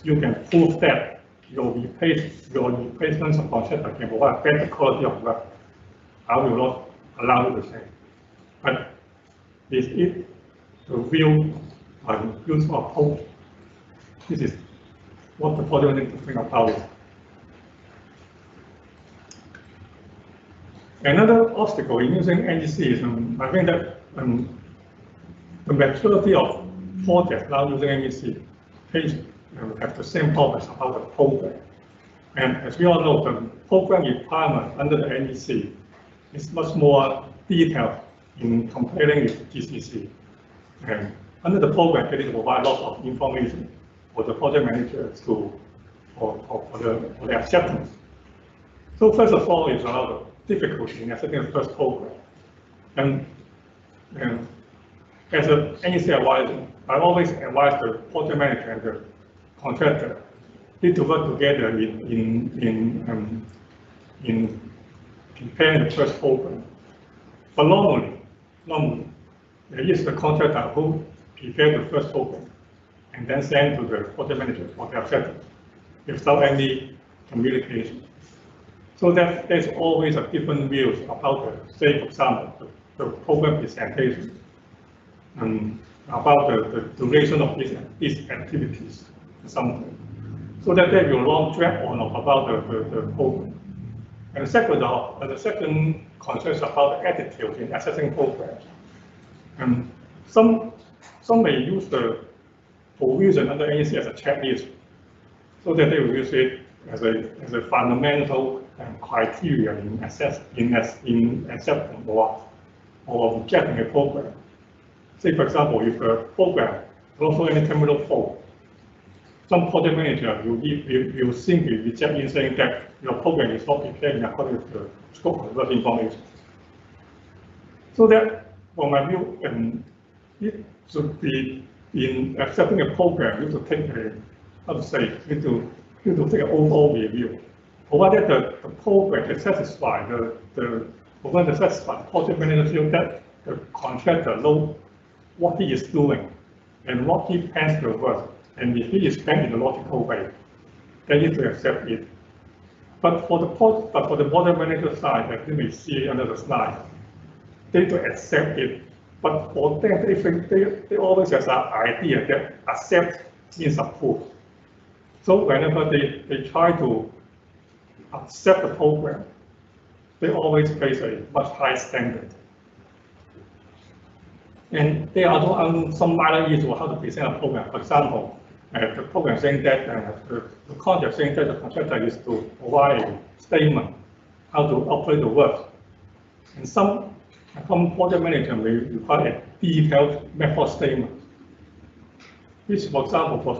you can prove that your replacement subcontractor can provide better quality of work, I will not allow you to say. But is it the real use of hope? This is what the project manager needs to think about it. Another obstacle in using NEC is, I think that the majority of projects now using NEC have the same problems about the program. And as we all know, the program requirement under the NEC is much more detailed in comparing with GCC. And under the program, it provides lots of information for the project manager for the acceptance. So first of all, it's about the difficulty in accepting the first program. And as an NEC advisor, I always advise the project manager and the contractor need to work together in preparing the first program. But normally, it is the contractor who prepares the first program and then send to the project manager for the acceptance without any communication. So that there's always a different views about the, say, for example, the program presentation, and about the duration of these activities or something. So that there will long drag on about the program. And the second concern is about the attitude in assessing programs. And some may use the provision under NEC as a checklist, so that they will use it as a fundamental criteria in accepting or rejecting a program. Say, for example, if a program also any terminal fault, some project manager will simply reject in saying that your program is not prepared in accordance with the scope of work information. So that, from my view, it should be in accepting a program, you have to take a, how to say, you have to take an overall review. Provided the program is satisfied, provided satisfied the project manager feel that the contractor knows what he is doing and what he plans to work, and if he is planned in a logical way, they need to accept it. But for the project manager side, as you may see under the slide, they need to accept it. But for them, they always have an idea that accept means approve. So whenever they try to accept the program, they always place a much higher standard. And there are some minor issues how to present a program. For example, the program saying that the contract saying that the contractor is to provide a statement how to operate the work. And some project manager may require a detailed method statement. Which, for example, for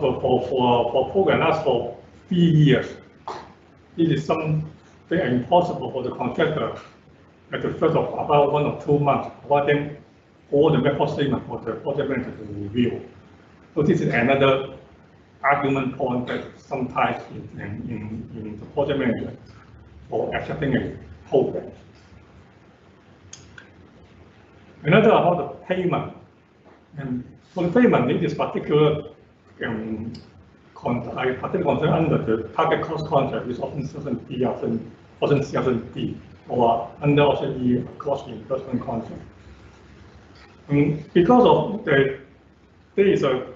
program lasts for 3 years, it is something impossible for the contractor at the first of about 1 or 2 months, providing all the method statement for the project manager to review. So this is another argument point that sometimes in the project manager for accepting a program. Another about the payment. And for the payment, it is particular concern under the target cost contract, which often C, or under also the cost reimbursement contract. Because of there is a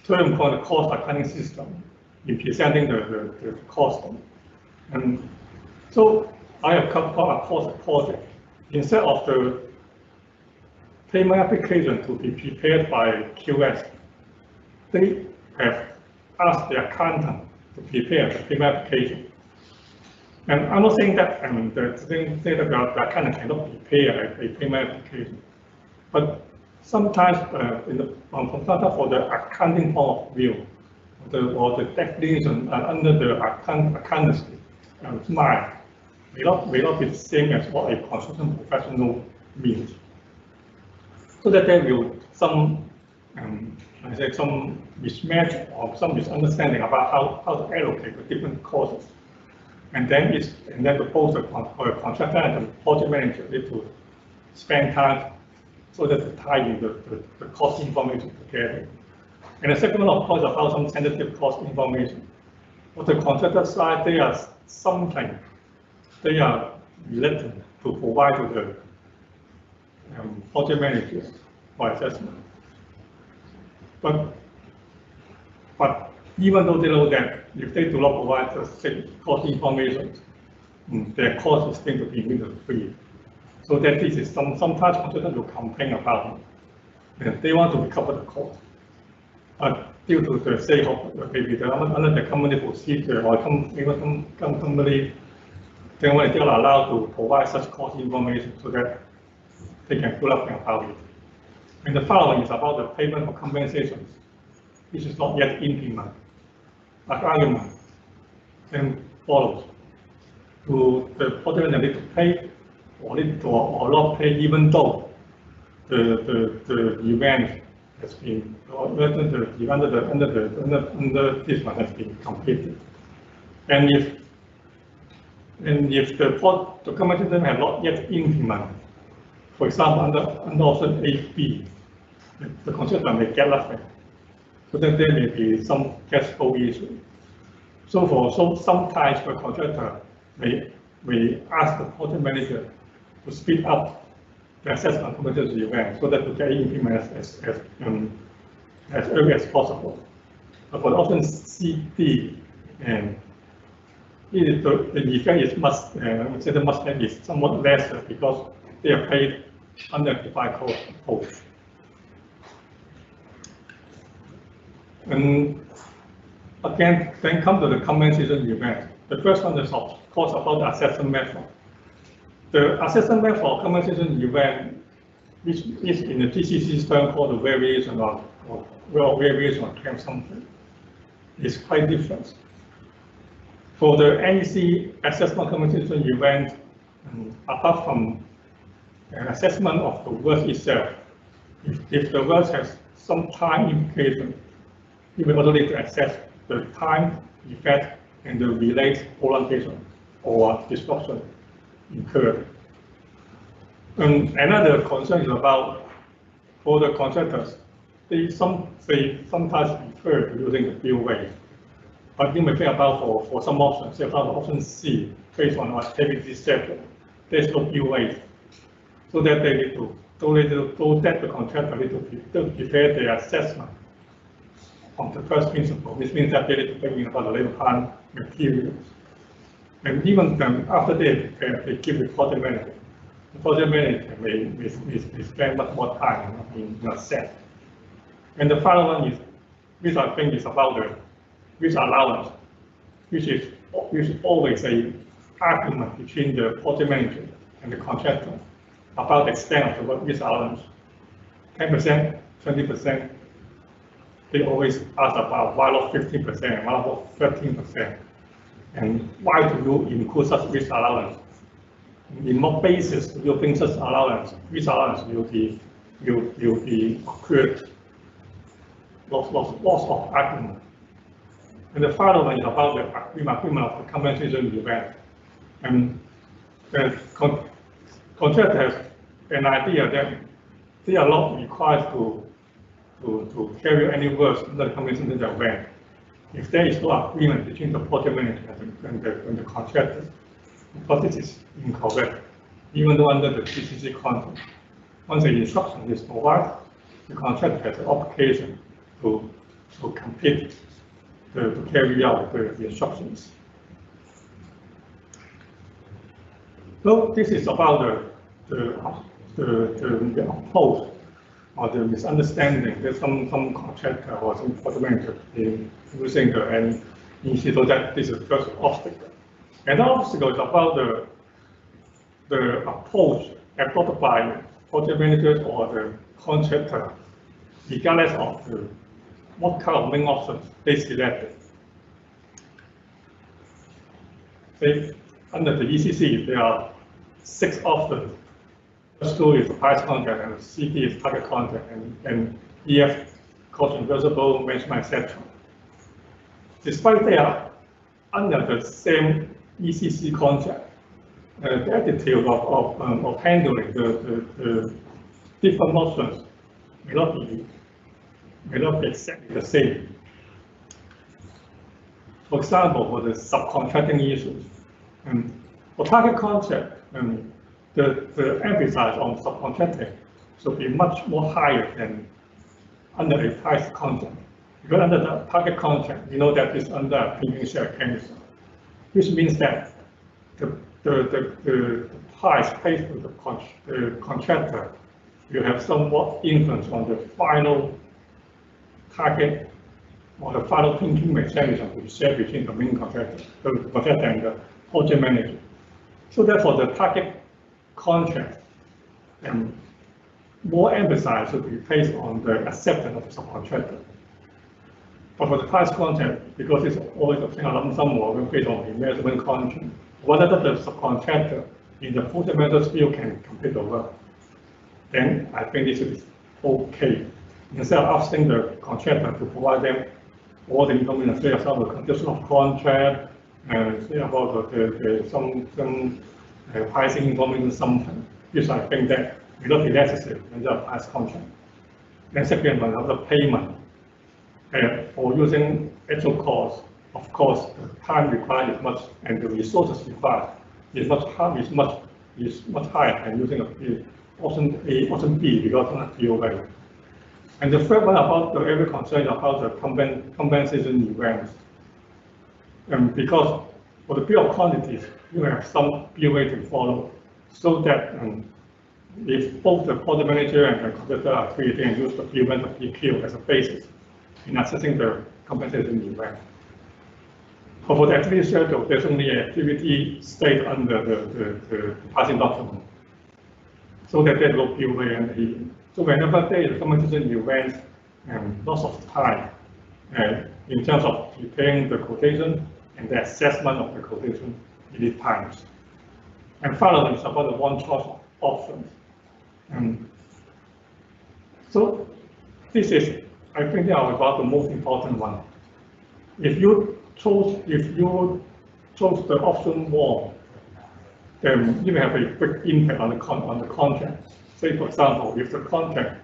term called the cost accounting system in presenting the cost. And so I have come across a project. Instead of the payment application to be prepared by QS, they have asked the accountant to prepare the payment application. And I'm not saying that the accountant cannot prepare a payment application, but sometimes for the accounting point of view, or the definition under the accountancy mind may not be the same as what a construction professional means. So that there will some mismatch or some misunderstanding about how to allocate the different costs, and then both the contractor and the project manager need to spend time so that to tie in the cost information together. And the second one, of course, about some sensitive cost information. For the contractor side, they are reluctant to provide to the project manager for assessment. But even though they know that if they do not provide the same cost information, their cost is going to be immediately free. So that this is sometimes contractors will complain about it. And they want to recover the cost. But due to the sake of maybe under the company procedure or even company, they are allowed to provide such cost information so that they can pull up about it. And the following is about the payment for compensations, which is not yet implemented. That argument then follows. To the project manager need to pay or not pay, even though the event has been under this one has been completed. And if the compensation have not yet implemented, for example, under option 8B, the contractor may get nothing. So then there may be some cash flow issue. So sometimes the contractor may ask the project manager to speed up the assessment compensation event so that to get implemented as early as possible. But for option C, D, and the effect is much somewhat lesser because they are paid under defined cost approach. And again, then come to the compensation event. The first one is of course about the assessment method. The assessment method for compensation event, which is in the GCC term called the variation of claim something, is quite different. For the NEC assessment compensation event, apart from an assessment of the work itself, if the work has some time implication, you will also need to assess the time, effect, and the related prolongation or disruption incurred. And another concern is about for the contractors, they sometimes prefer using the bill rate. But you may think about for some options, say about option C, based on what activity schedule, there's no bill rate. So that they need to, the contractor need to prepare their assessment on the first principle, which means that they need to bring in about the labor plan materials. And even then, after they give the project manager. The project manager may spend much more time in assess. And the final one is, which I think is about the risk allowance, which is always an argument between the project manager and the contractor about the extent of the risk allowance. 10%, 20%. They always ask about why not 15%, why not 13%, and why do you include such risk allowance? In what basis do you think such risk allowance will be accrued? Lots of argument. And the final one is about the agreement of the compensation event. And the contractor has an idea that they are not required to carry any works under the compensation event if there is no agreement between the project manager and the contractor. But this is incorrect. Even though under the GCC contract, once the instruction is provided, the contractor has an obligation to complete, to carry out the instructions. So this is about the approach or the misunderstanding that some contractor or some project manager using the NEC, so that this is the first obstacle. Another obstacle is about the approach adopted by project managers or the contractor, regardless of what kind of main options they selected. Say, under the ECC, there are 6 options. First 2 is the price contract, and CD is target contract, and EF cost reversible, management, etc. Despite they are under the same ECC contract, the attitude of handling the different options may not be exactly the same. For example, for the subcontracting issues, for target contract, the emphasis on subcontracting should be much more higher than under a price contract. Because under the target contract, we know that it's under a premium share mechanism, which means that the price paid to the contractor will have somewhat influence on the final target or the final thinking mechanism to be shared between the main contractor, the contractor and the project manager. So therefore, the target contract and more emphasis should be placed on the acceptance of the subcontractor. But for the price contract, because it's always a lump sum or based on the management contract, whether the subcontractor in the project manager's view can complete the work, then I think this is okay. Instead of asking the contractor to provide them all the information, say about the condition of contract, and say about some pricing information, something, which I think that will not be necessary in the price contract. And second one, the payment. For using actual cost, of course, the time required is much, and the resources required is much higher than using option A, option B, because of the POA. And the third one about the area concern about the compensation events. Because For the bill of quantities, you have some BOA to follow, so that if both the project manager and the contractor are free, they can use the event of PQ as a basis in assessing the compensation event. But for the activity schedule, there's only an activity state under the passing document, so that there's no POA and healing. So whenever there is a compensation event, lots of time in terms of preparing the quotation and the assessment of the quotation lead times. And finally, it's about the one choice options. So this is, I think, about the most important one. If you chose the option 1, then you may have a big impact on the contract. Say, for example, if the contract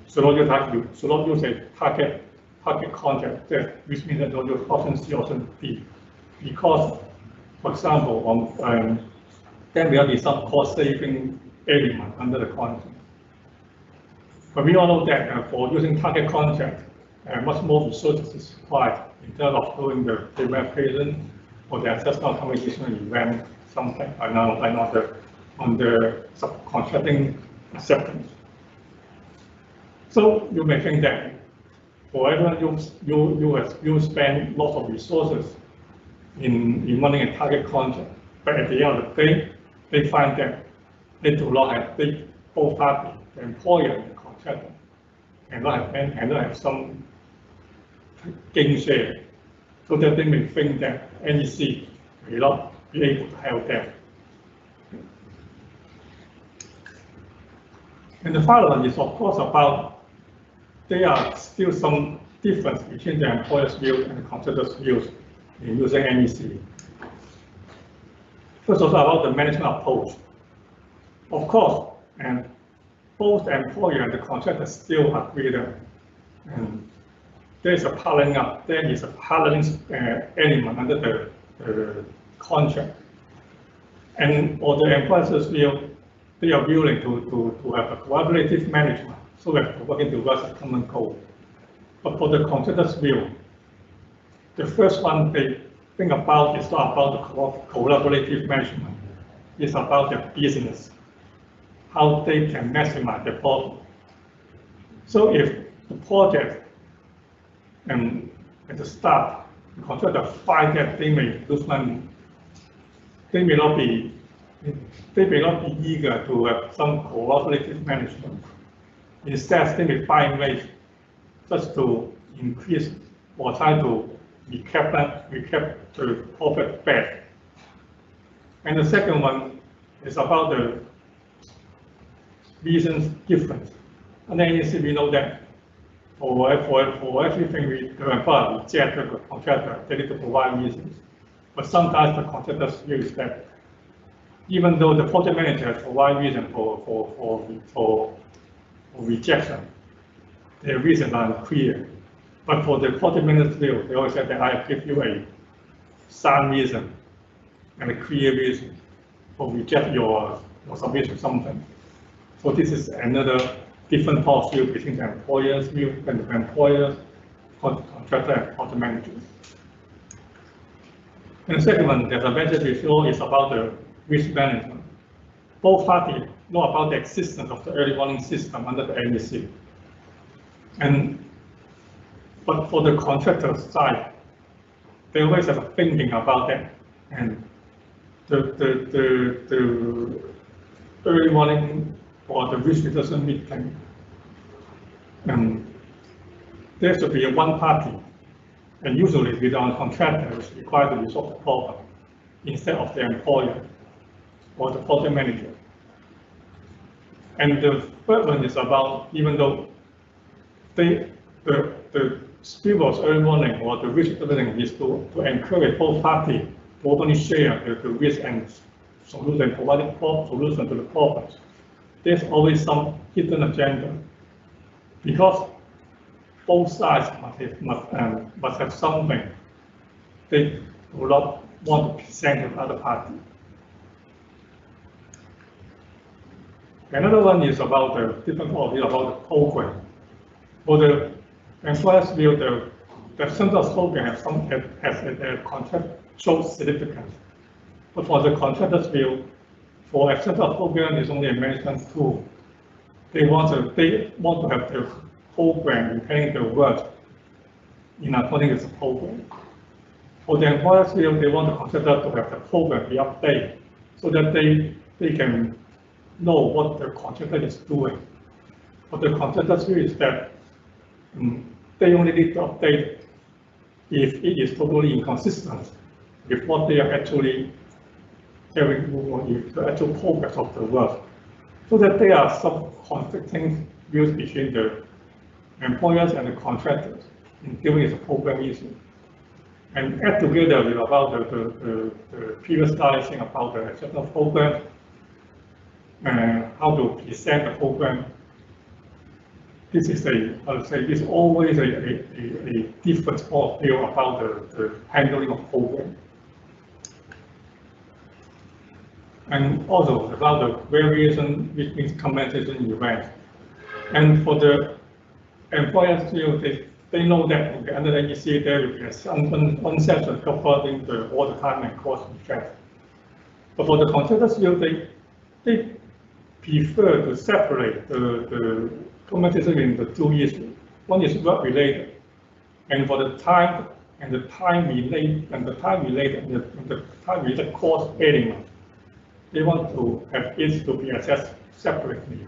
should not use a target contract, which means that don't use option C, option D, because, for example, there will be some cost-saving element under the contract. But we all know that for using target contract, much more resources is required in terms of doing the verification or the assessment of compensation event, something on the subcontracting acceptance. So you may think that for everyone you spend lots of resources in running a target contract, but at the end of the day, they find that they do not have both parties, the employer and the contractor, and not have some gain share, so that they may think that NEC may not be able to help them. And the final one is, of course, about there are still some difference between the employer's view and the contractor's views in using NEC. First of all, about the management approach. Of course, and both the employer and the contractor still agree that there is a piling up, there is a piling element under the contract. And for the employer's view, they are willing to have a collaborative management, so that we're working towards a common goal. But for the contractor's view, the first one they think about is not about the collaborative management, it's about their business, how they can maximize their profit. So if the project at the start, the contractor find that they may lose money, they may not be eager to have some collaborative management. Instead, they may find ways just to increase or try to recap the profit back. And the second one is about the reasons difference. And then we know that for everything the employer reject the contractor, they need to provide reasons. But sometimes the contractor's view is that even though the project manager has provided reason for rejection, their reasons are unclear. But for the project manager's view, they always say that I give you a sound reason and a clear reason for reject your submission something. So this is another different point of view between the employer's view and the employer, contractor, and project manager. And the second one, as I mentioned before, is about the risk management. Both parties know about the existence of the early warning system under the NEC. But for the contractor side, they always have a thinking about that. And the early warning or the risk reduction meeting, there should be one party, and usually with our contractor is required to resolve the problem instead of the employer or the project manager. And the third one is about, even though the spirit of early warning or the risk reduction is to encourage both parties to openly share the risk and solution and providing solution to the problems. There's always some hidden agenda, because both sides must have something they do not want to present to the other party. Another one is about the different quality about the program. For the employer's view, the central slogan has a contractual significance. But for the contractor's view, for a central program is only a management tool. They want to have the program repairing the work in accordance with the program. For the employer's view, they want the contractor to have the program be updated so that they can know what the contractor is doing. But the contractor's view is that they only need to update if it is totally inconsistent with what they are actually carrying on the actual progress of the work. So that there are some conflicting views between the employers and the contractors in dealing with the program issue. And add together with about the previous guys saying about the exceptional program and how to present the program. This is I would say, this is always a different point of view about the handling of program. And also about the variation between compensation events. And for the employers field, they know that under the NEC there will be one session covering all the time and cost effect. But for the contractors field, they prefer to separate the compensation in the two issues. One is work related, and for the time and the time related cost element, they want to have it to be assessed separately,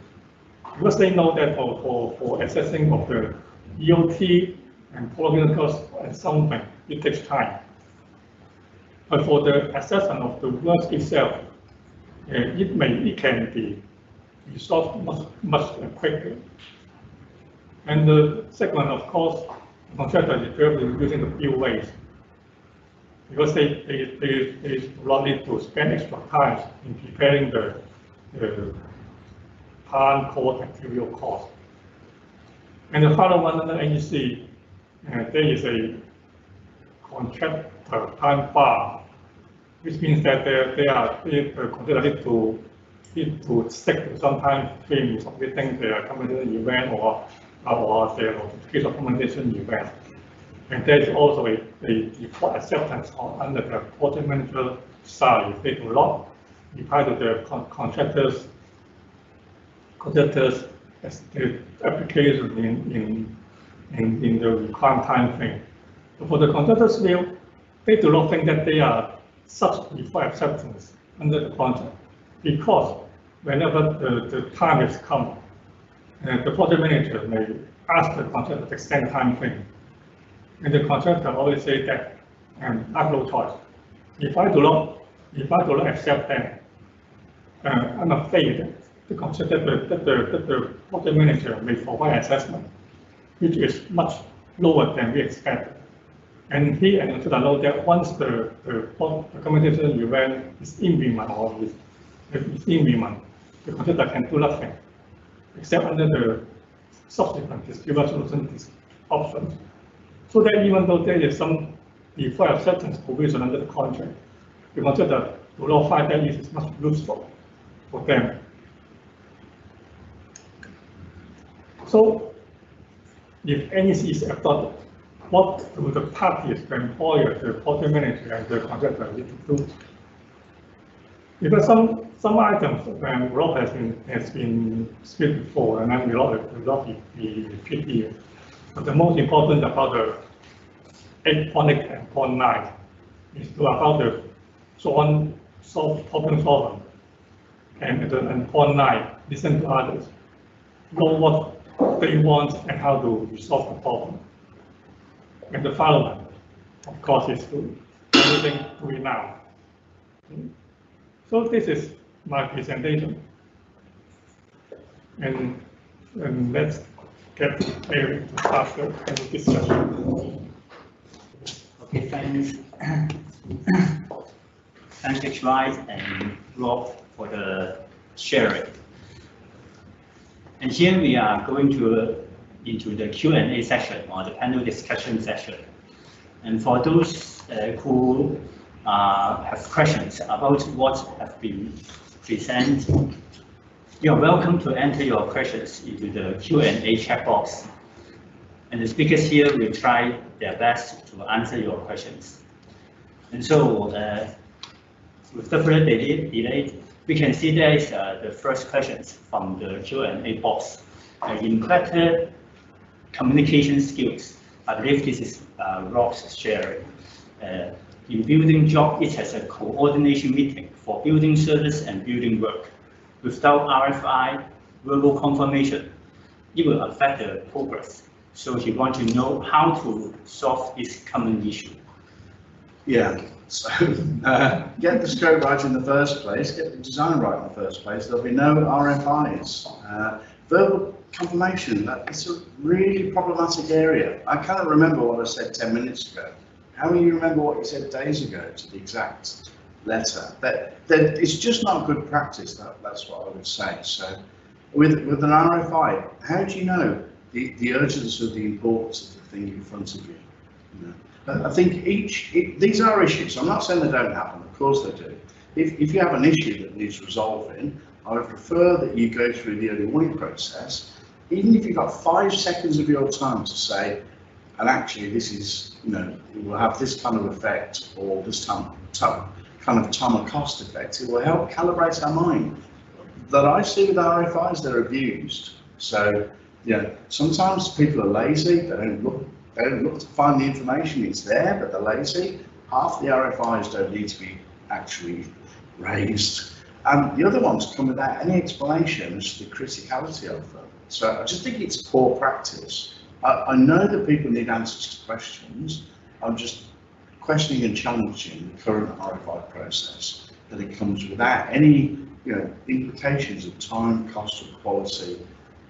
because they know that for assessing of the EOT and programming cost and something, it takes time. But for the assessment of the work itself, it can be resolved much quicker. And the second, of course, the contractor is currently using the bill ways, because they do not need to spend extra time in preparing the time, cost, material cost. And the final one under NEC, there is a contractor time bar, which means that the contractor need to stick to some time frame submitting their compensation event or their notification of compensation event. And there is also a default acceptance under the project manager side. If they do not reply to the contractors as the application in the required time frame. But for the contractors' view, they do not think that they are such default acceptance under the contract, because whenever the time has come, the project manager may ask the contractor to extend time frame. And the contractor always say that I have no choice. If I do not accept that, I'm afraid that the contractor, that the project manager may provide assessment, which is much lower than we expect. And he and the contractor know that once the compensation event is implemented or is implemented, the contractor can do nothing except under the subsequent dispute resolution options. So that even though there is some default acceptance provision under the contract, the contractor do not find that it is much useful for them. So if NEC is adopted, what do the parties, the employer, the project manager, and the contractor need to do? Because some items Rob has been split before, and then will not be repeated here. But the most important about the 8.8 and 0.9 is about the problem solving, and 0.9 listen to others, know what they want and how to resolve the problem. And the final one, of course, is to everything do it now. So this is my presentation, and let's get Eric to start the discussion. Okay, thanks. Thanks, HKIS and Rob for the sharing. And here we are going into the Q&A session or the panel discussion session. And for those who have questions about what have been presented, you are welcome to enter your questions into the Q&A chat box. And the speakers here will try their best to answer your questions. And so, with the further delay, we can see there is the first questions from the Q&A box. In better communication skills, I believe this is Rob's sharing. In building job, it has a coordination meeting for building service and building work. Without RFI, verbal confirmation, it will affect the progress. So he wants to know how to solve this common issue. Yeah, so get the scope right in the first place, get the design right in the first place, there'll be no RFIs. Verbal confirmation, it's a really problematic area. I cannot remember what I said 10 minutes ago. How will you remember what you said days ago to the exact letter? It's just not good practice, that's what I would say. So with an RFI, how do you know the urgency of the importance of the thing in front of you? I think these are issues. I'm not saying they don't happen, of course they do. If you have an issue that needs resolving, I would prefer that you go through the early warning process, even if you've got 5 seconds of your time to say, and actually this is, it will have this kind of effect, or this kind of time and cost effect. It will help calibrate our mind. That I see with RFIs, they're abused. So, sometimes people are lazy, they don't look to find the information, it's there, but they're lazy. Half the RFIs don't need to be actually raised. And the other ones come without any explanation as to the criticality of them. So I just think it's poor practice. I know that people need answers to questions. I'm just questioning and challenging the current RFI process, that it comes without any implications of time, cost, or quality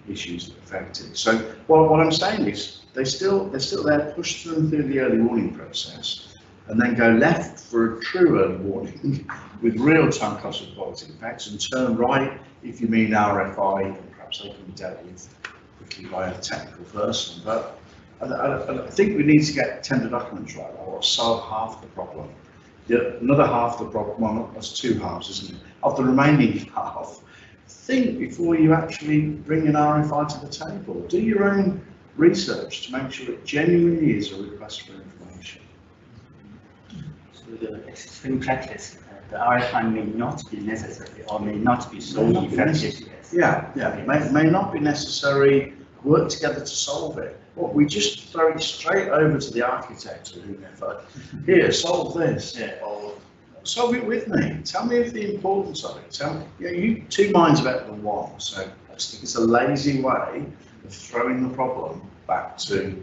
issues that affect it. So what I'm saying is they're still there, push them through the early warning process, and then go left for a true early warning with real time, cost, and quality effects, and turn right if you mean RFI, and perhaps they can be dealt with quickly by a technical person. But I think we need to get tender documents right, or solve half the problem. Another half the problem, well, that's 2 halves, isn't it? Of the remaining half, think before you actually bring an RFI to the table. Do your own research to make sure it genuinely is a request for information. So the existing practice, the RFI may not be necessary or may not be so effective. May not be necessary. Work together to solve it. Well, we just throw it straight over to the architect or whoever. Here, solve this. Or solve it with me. Tell me of the importance of it. You 2 minds are better than 1. So I just think it's a lazy way of throwing the problem back to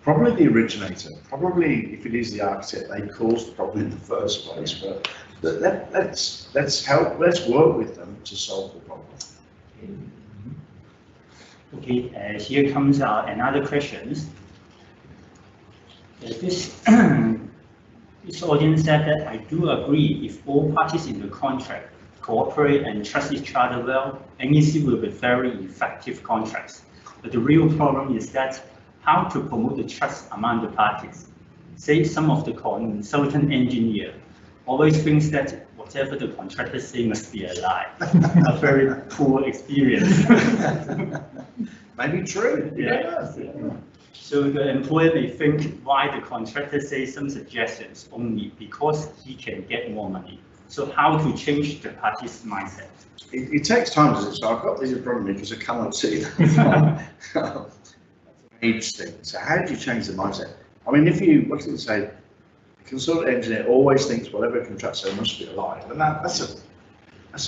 probably the originator. Probably, if it is the architect, they caused the problem in the first place. But let's work with them to solve the problem. Okay, here comes another question. This audience said that I do agree, if all parties in the contract cooperate and trust each other well, NEC will be very effective contracts. But the real problem is that how to promote the trust among the parties. Say some of the consultant engineer always thinks that whatever the contractor say must be a lie. A very poor experience. Maybe true. Yeah. So the employer may think why the contractor says some suggestions only because he can get more money. So how to change the party's mindset? It takes time, does it? So I've got this in front of me because I cannot see that. Age thing. So how do you change the mindset? I mean, if you look at it and say, the consultant engineer always thinks whatever a contractor says must be a lie, and that's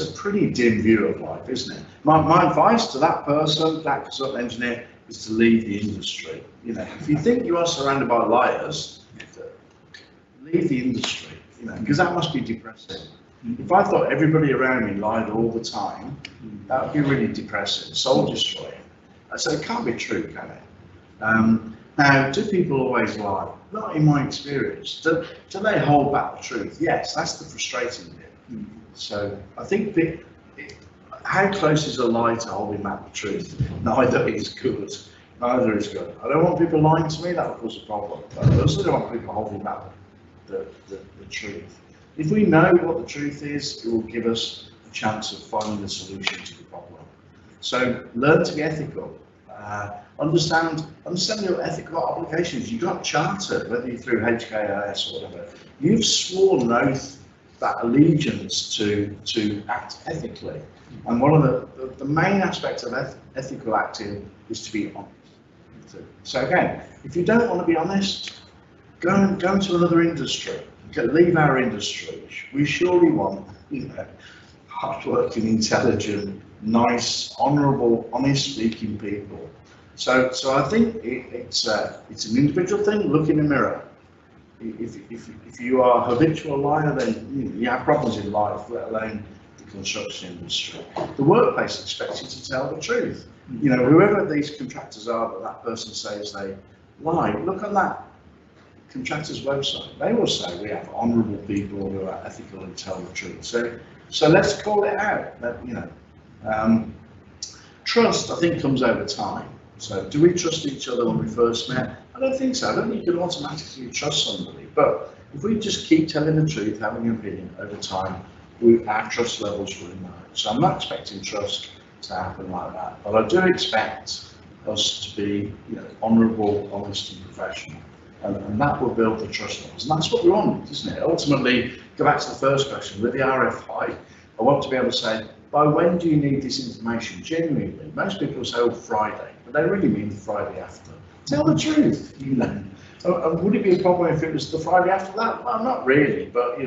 a pretty dim view of life, isn't it? My advice to that person, that consultant engineer, is to leave the industry. If you think you are surrounded by liars, leave the industry. Because that must be depressing. If I thought everybody around me lied all the time, that would be really depressing, soul destroying. So it can't be true, can it? Now, do people always lie? Not in my experience. Do they hold back the truth? Yes, that's the frustrating bit. So I think how close is a lie to holding back the truth? Neither is good. Neither is good. I don't want people lying to me, that will cause a problem. But I also don't want people holding back the truth. If we know what the truth is, it will give us a chance of finding a solution to the problem. So learn to be ethical. Understand your ethical obligations. You got chartered, whether you're through HKIS or whatever. You've sworn an oath, that allegiance to act ethically. And one of the main aspects of ethical acting is to be honest. So again, if you don't want to be honest, go into another industry. Leave our industry. We surely want, hardworking, intelligent, nice, honourable, honest-speaking people. So I think it's an individual thing. Look in the mirror. If you are a habitual liar, then you have problems in life, let alone the construction industry. The workplace expects you to tell the truth. Whoever these contractors are that person says they lie, look at that contractor's website. They will say we have honourable people who are ethical and tell the truth. So let's call it out. Trust, I think, comes over time. So do we trust each other when we first met? I don't think so. I don't think you can automatically trust somebody. But if we just keep telling the truth, having an opinion over time, our trust levels will emerge. So I'm not expecting trust to happen like that. But I do expect us to be honourable, honest and professional. And that will build the trust levels. And that's what we want, isn't it? Ultimately, go back to the first question, with the RFI, I want to be able to say, by when do you need this information? Genuinely, most people say, Friday, but they really mean the Friday after. Tell the truth, And would it be a problem if it was the Friday after that? Well, not really, but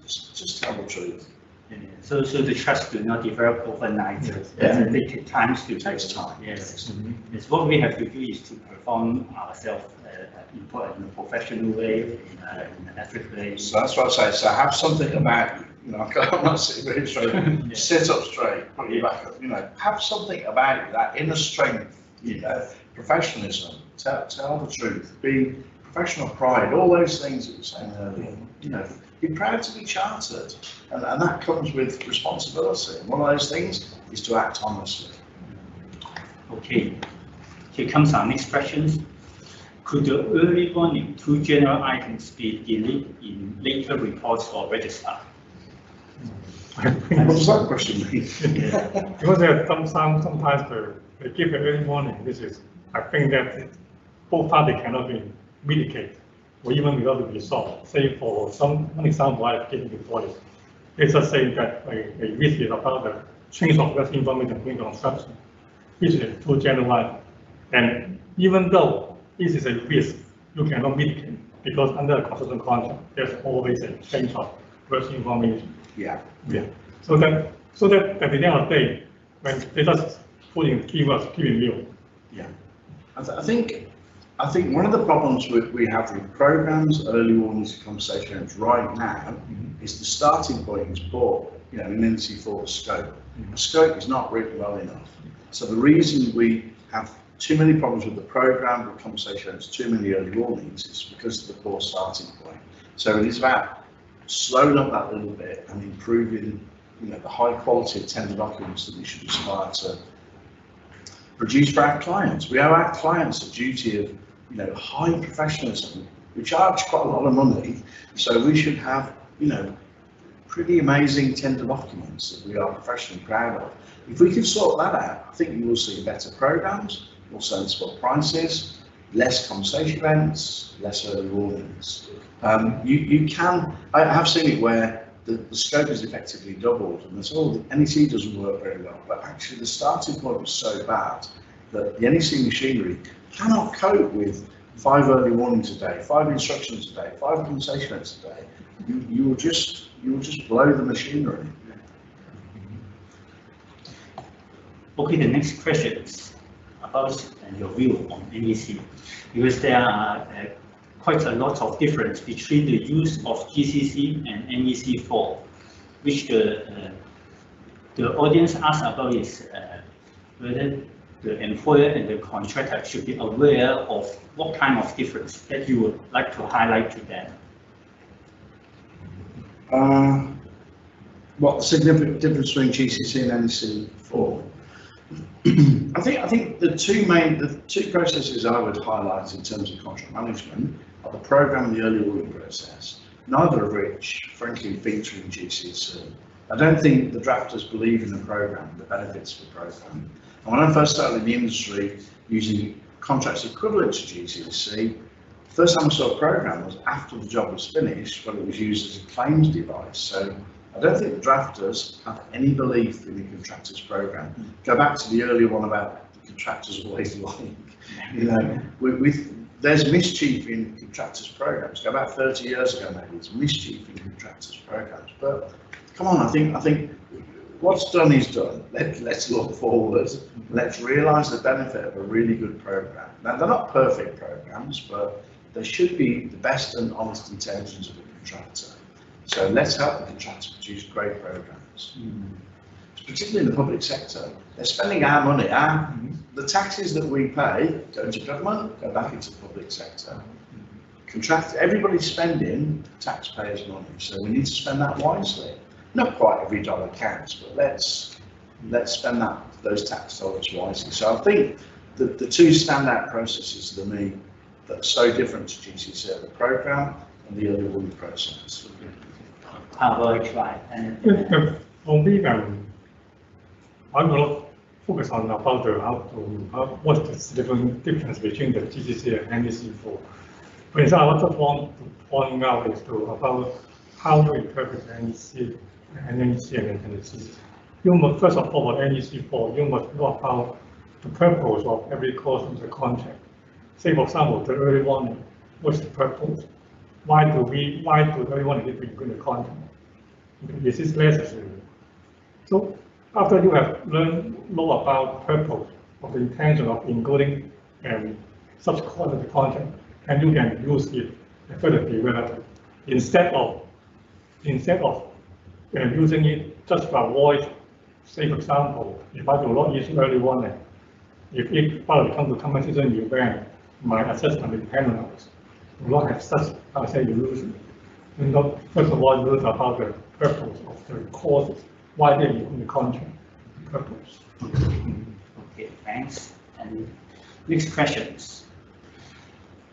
just tell the truth. Yeah. So the trust do not develop overnight. It takes time to. It takes time. Yes. Yes. What we have to do is to perform ourselves in a professional way, in an ethical way. So that's what I say. So have something about you. I'm not sitting very straight. Sit up straight. Put your back up. Have something about you, that inner strength. Professionalism. Tell the truth. Be professional pride. All those things that you were saying earlier. Be proud to be chartered, and that comes with responsibility. And one of those things is to act honestly. Okay. Here comes our next question. Could the early warning to general items be deleted in later reports or register? What does that question mean? Because there are sometimes they give an early warning. I think that both parties cannot be mitigated or even without the resolved. Say for one example I've given before is, let's just say that a risk is about the change of that information in construction, which is too general. And even though this is a risk, you cannot mitigate because under a construction contract, there's always a change of first information. Yeah. So that at the end of the day, when they just put in keywords, keep in view. Yeah. I think one of the problems we have with programs, early warnings, and conversations right now is the starting point is poor. In NEC4 scope. The scope is not written well enough. So the reason we have too many problems with the program, with conversations, too many early warnings, is because of the poor starting point. So it is about slowing up that little bit and improving, the high quality of tender documents that we should aspire to produce for our clients. We owe our clients a duty of, high professionalism. We charge quite a lot of money, so we should have, pretty amazing tender documents that we are professionally proud of. If we can sort that out, I think you will see better programs, more sensible prices, less conversation events, less early warnings. I have seen it where the scope is effectively doubled, and that's all. The NEC doesn't work very well, but actually the starting point was so bad that the NEC machinery cannot cope with 5 early warnings a day, 5 instructions a day, 5 conversation events a day. You will just blow the machinery. Okay, the next question is about your view on NEC, because there are quite a lot of difference between the use of GCC and NEC4, which the audience asks about is whether the employer and the contractor should be aware of what kind of difference that you would like to highlight to them. What the significant difference between GCC and NEC4? I think the two processes I would highlight in terms of contract management are the program and the early warning process, neither of which, frankly, feature in GCC. I don't think the drafters believe in the program, the benefits of the program. And when I first started in the industry using contracts equivalent to GCC, the first time I saw a program was after the job was finished, when it was used as a claims device. So I don't think the drafters have any belief in the contractors program. Go back to the earlier one about the contractors always lying. You know, there's mischief in contractors programs. Go back 30 years ago, maybe there's mischief in contractors programs. But come on, I think what's done is done. Let's look forward. Let's realise the benefit of a really good program. Now, they're not perfect programs, but they should be the best and honest intentions of a contractor. So let's help the contractor produce great programs. Particularly in the public sector, they're spending our money. The taxes that we pay go to government, go back into the public sector. Everybody's spending taxpayers' money, so we need to spend that wisely. Not quite every dollar counts, but let's spend those tax dollars wisely. So I think that the two standout processes to me that are so different to GCC are the program and the early warning process. How about I try? For me, I will focus on about what's the difference between the GCC and NEC4. For example, I also want to point out about how to interpret NEC and GCC. You must, first of all, for NEC4, you must know about the purpose of every clause in the contract. Say, for example, the early warning. What's the purpose? Why do early warning need to include the contract? This is necessary. So after you have know about the purpose of the intention of including such clause in the contract, and you can use it and further develop it instead of using it just to avoid, say for example, if I do not use early warning, if it finally comes to compensation event, my assessment will be penalized. Do not have such, illusion. And not, first of all, learn about the purpose of the clauses, why they in the contract, purpose. Okay, thanks. And next questions.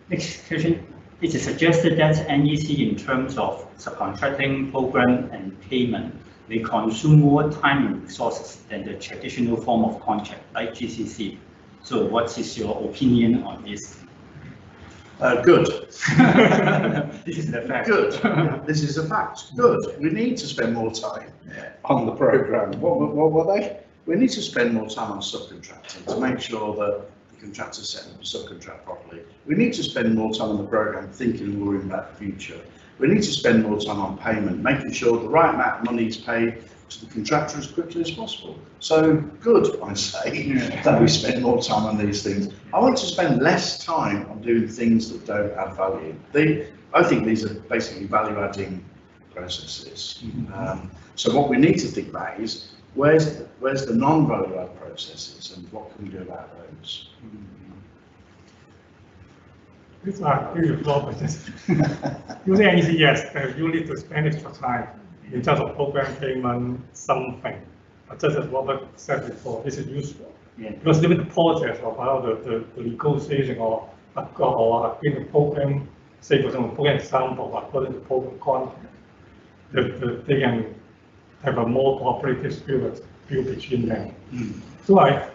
Next question. It is suggested that NEC in terms of subcontracting program and payment may consume more time and resources than the traditional form of contract like GCC. So what is your opinion on this? Good. This is the fact. Good. This is a fact. Good. We need to spend more time on the program. What were they? We need to spend more time on subcontracting to make sure that the contractors set up a subcontract properly. We need to spend more time on the program thinking we're in that future. We need to spend more time on payment, making sure the right amount of money is paid to the contractor as quickly as possible. So good, I say, that we spend more time on these things. I want to spend less time on doing things that don't add value. I think these are basically value-adding processes. So what we need to think about is where's the non-value-add processes and what can we do about those? These are really processes. Using NEC, yes, you need to spend extra time in terms of program payment, something. But just as Robert said before, this is useful. Yeah. Because even the process of how the negotiation or in the program, say for example, program example, according to program content, they can have a more cooperative spirit built between them. So I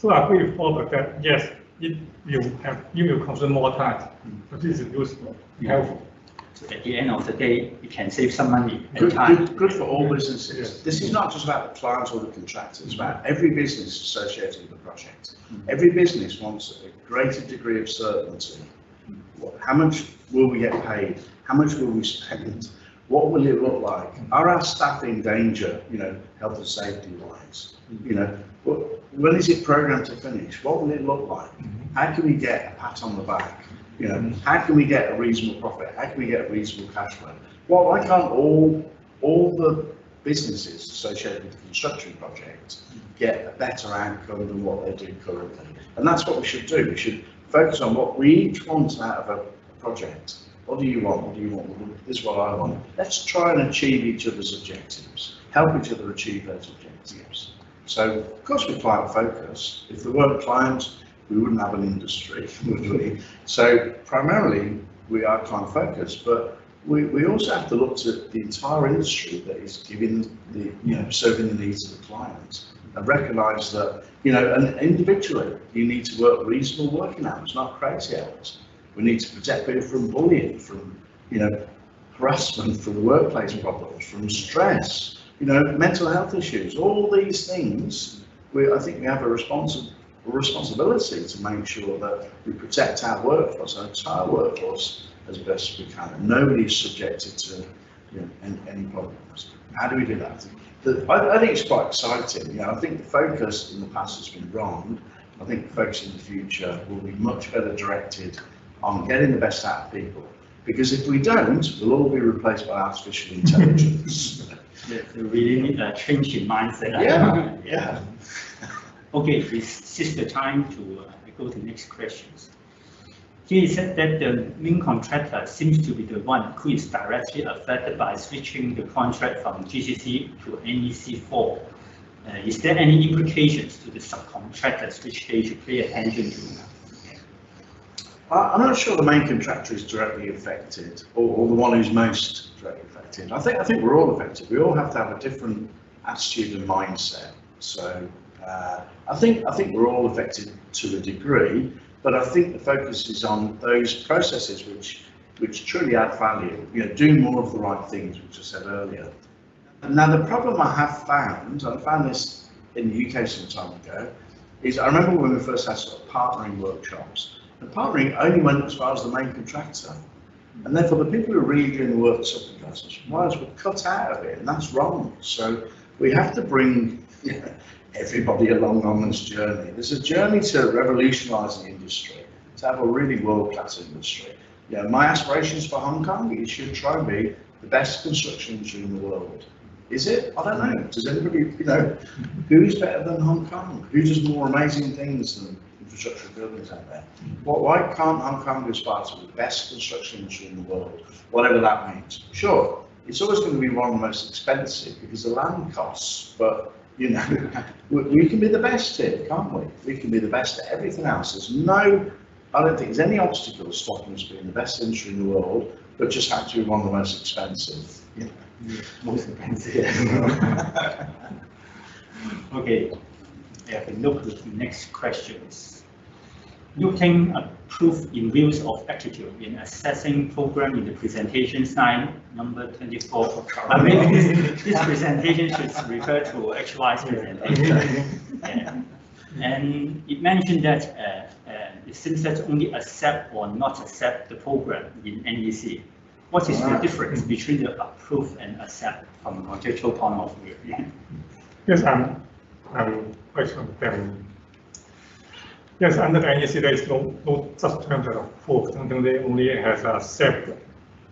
agree with Robert that yes, it will consume more time, but this is useful, helpful. So at the end of the day, you can save some money and time. Good for all businesses. Yes. This is not just about the clients or the contractors, it's about every business associated with the project. Every business wants a greater degree of certainty. How much will we get paid? How much will we spend? What will it look like? Are our staff in danger, health and safety wise? When is it programmed to finish? What will it look like? How can we get a pat on the back? How can we get a reasonable profit? How can we get a reasonable cash flow? Well, why can't all the businesses associated with the construction project get a better outcome than what they do currently? And that's what we should do. We should focus on what we each want out of a project. What do you want? What do you want? Well, this is what I want. Let's try and achieve each other's objectives. Help each other achieve those objectives. So, of course, we're client focused. If there weren't clients, we wouldn't have an industry, would we? So, primarily, we are client focused, but we also have to look to the entire industry that is giving serving the needs of the clients. and recognise that, you know, and individually you need to work reasonable working hours, not crazy hours. We need to protect people from bullying, from, you know, harassment, from workplace problems, from stress, you know, mental health issues, all these things. I think we have a responsibility to make sure that we protect our workforce, our entire workforce, as best as we can. And nobody is subjected to, you know, any problems. How do we do that? I think it's quite exciting. You know, I think the focus in the past has been wrong. I think the focus in the future will be much better directed on getting the best out of people. Because if we don't, we'll all be replaced by artificial intelligence. We really need a change in mindset. Yeah, yeah. Okay, this is the time to go to next questions. Here it said that the main contractor seems to be the one who is directly affected by switching the contract from GCC to NEC4. Is there any implications to the subcontractors which they should pay attention to? I'm not sure the main contractor is directly affected, or the one who's most directly affected. I think we're all affected. We all have to have a different attitude and mindset. So I think we're all affected to a degree, but I think the focus is on those processes which truly add value. You know, doing more of the right things, which I said earlier. Now the problem I have found, I found this in the UK some time ago, is I remember when we first had sort of partnering workshops. The partnering only went as far as the main contractor, and therefore the people who are really doing the work, the subcontractors, were cut out of it, and that's wrong. So we have to bring, you know, everybody along on this journey. There's a journey to revolutionise the industry, to have a really world-class industry. Yeah, my aspirations for Hong Kong, it should try and be the best construction industry in the world. Is it? I don't know. Does anybody, you know, who is better than Hong Kong? Who does more amazing things than infrastructure buildings out there? Why can't Hong Kong aspire to be the best construction industry in the world, whatever that means? Sure, it's always going to be one of the most expensive because the land costs, but you know, we can be the best here, can't we? We can be the best at everything else. There's no, I don't think there's any obstacle stopping us being the best industry in the world, but just have to be one of the most expensive. You know, most expensive. Okay, we have a look at the next questions. Looking at proof in views of attitude in assessing program in the presentation slide number 24. I mean, this presentation should refer to HKIS presentation. And it mentioned that it seems that only accept or not accept the program in NEC. What is the difference between the approve and accept from a contextual point of view? Yes, I'm quite sure that. Yes, under the NEC there is no such term as approve. Something they only has accept.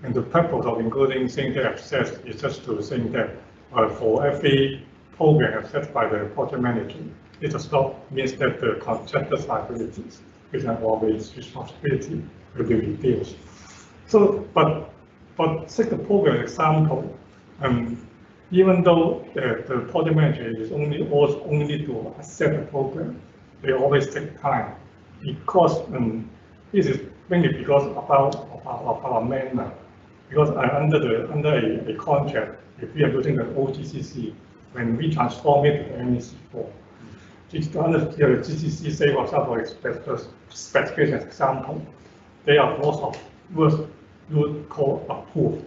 And the purpose of including saying that accept is just to say that for every program accepted by the project manager, it does not mean that the contractor's liabilities, which are always responsibility, will be reduced. So, but take the program example, even though the project manager is only to accept the program, they always take time because this is mainly because of our manner. Because under a contract, if we are using the OGCC, when we transform it to NEC4, under the GCC, say for example, specification example, there are lots of words you would call approve,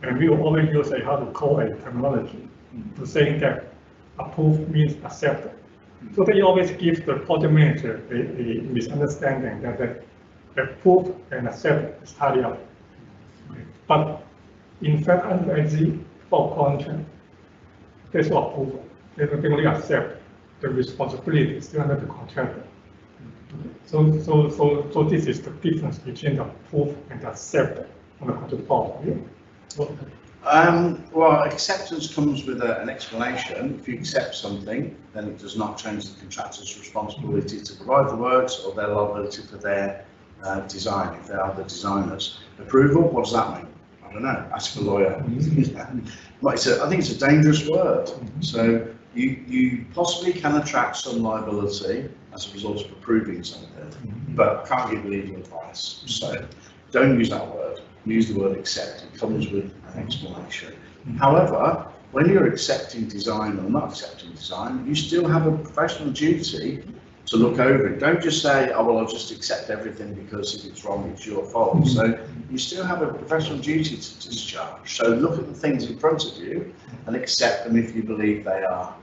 and we will always use how to call a terminology to saying that approve means accepted. So they always give the project manager a misunderstanding that approve and accept is tied up. But in fact, under NEC4 contract, there's no approval. They only accept the responsibility still under the contractor. So this is the difference between the approve and accept on the contract point of view. Well, acceptance comes with an explanation. If you accept something, then it does not change the contractor's responsibility to provide the works or their liability for their design, if they are the designers. Approval, what does that mean? I don't know, ask a lawyer. I think it's a dangerous word. So you possibly can attract some liability as a result of approving something, but can't give legal advice. So don't use that word. Use the word accept. It comes with an explanation. However, when you're accepting design or not accepting design, you still have a professional duty to look over it. Don't just say, oh, well, I'll just accept everything because if it's wrong, it's your fault. So you still have a professional duty to discharge. So look at the things in front of you and accept them if you believe they're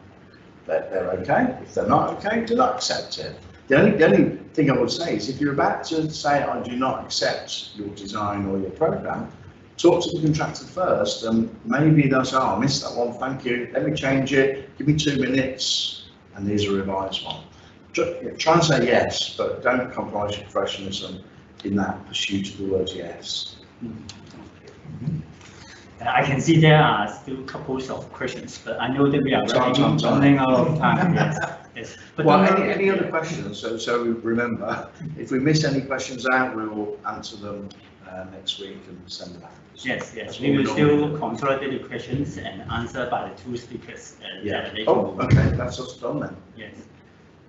okay. If they're not okay, do not accept it. The only thing I would say is if you're about to say, I do not accept your design or your program, talk to the contractor first and maybe they'll say, oh, I missed that one, thank you, let me change it, give me 2 minutes and here's a revised one. Try and say yes, but don't compromise your professionalism in that pursuit of the word yes. I can see there are still couples of questions, but I know that we are running out of time. Yes, yes. But well, any other questions? So remember, if we miss any questions out, we will answer them next week and send them back. Yes, yes. We will still consolidate the questions and answer by the 2 speakers. Yeah. Oh, okay. That's us done then. Yes.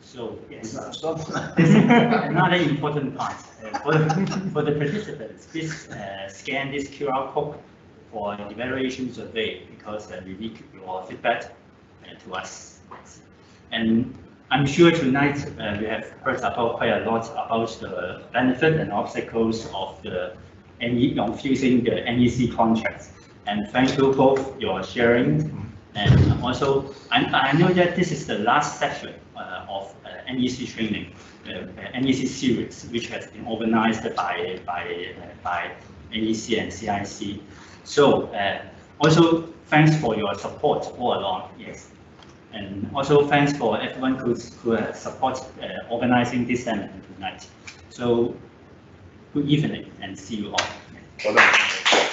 So yes, that's done. This is another important part for the participants. Please scan this QR code for the evaluation survey because we need your feedback to us. And I'm sure tonight we have heard about quite a lot about the benefit and obstacles of using the NEC contracts. And thank you both your sharing. And also, I know that this is the last section of NEC training, NEC series, which has been organized by NEC and CIC. So also thanks for your support all along. Yes, and also thanks for everyone who support organizing this seminar tonight. So good evening and see you all. Well done.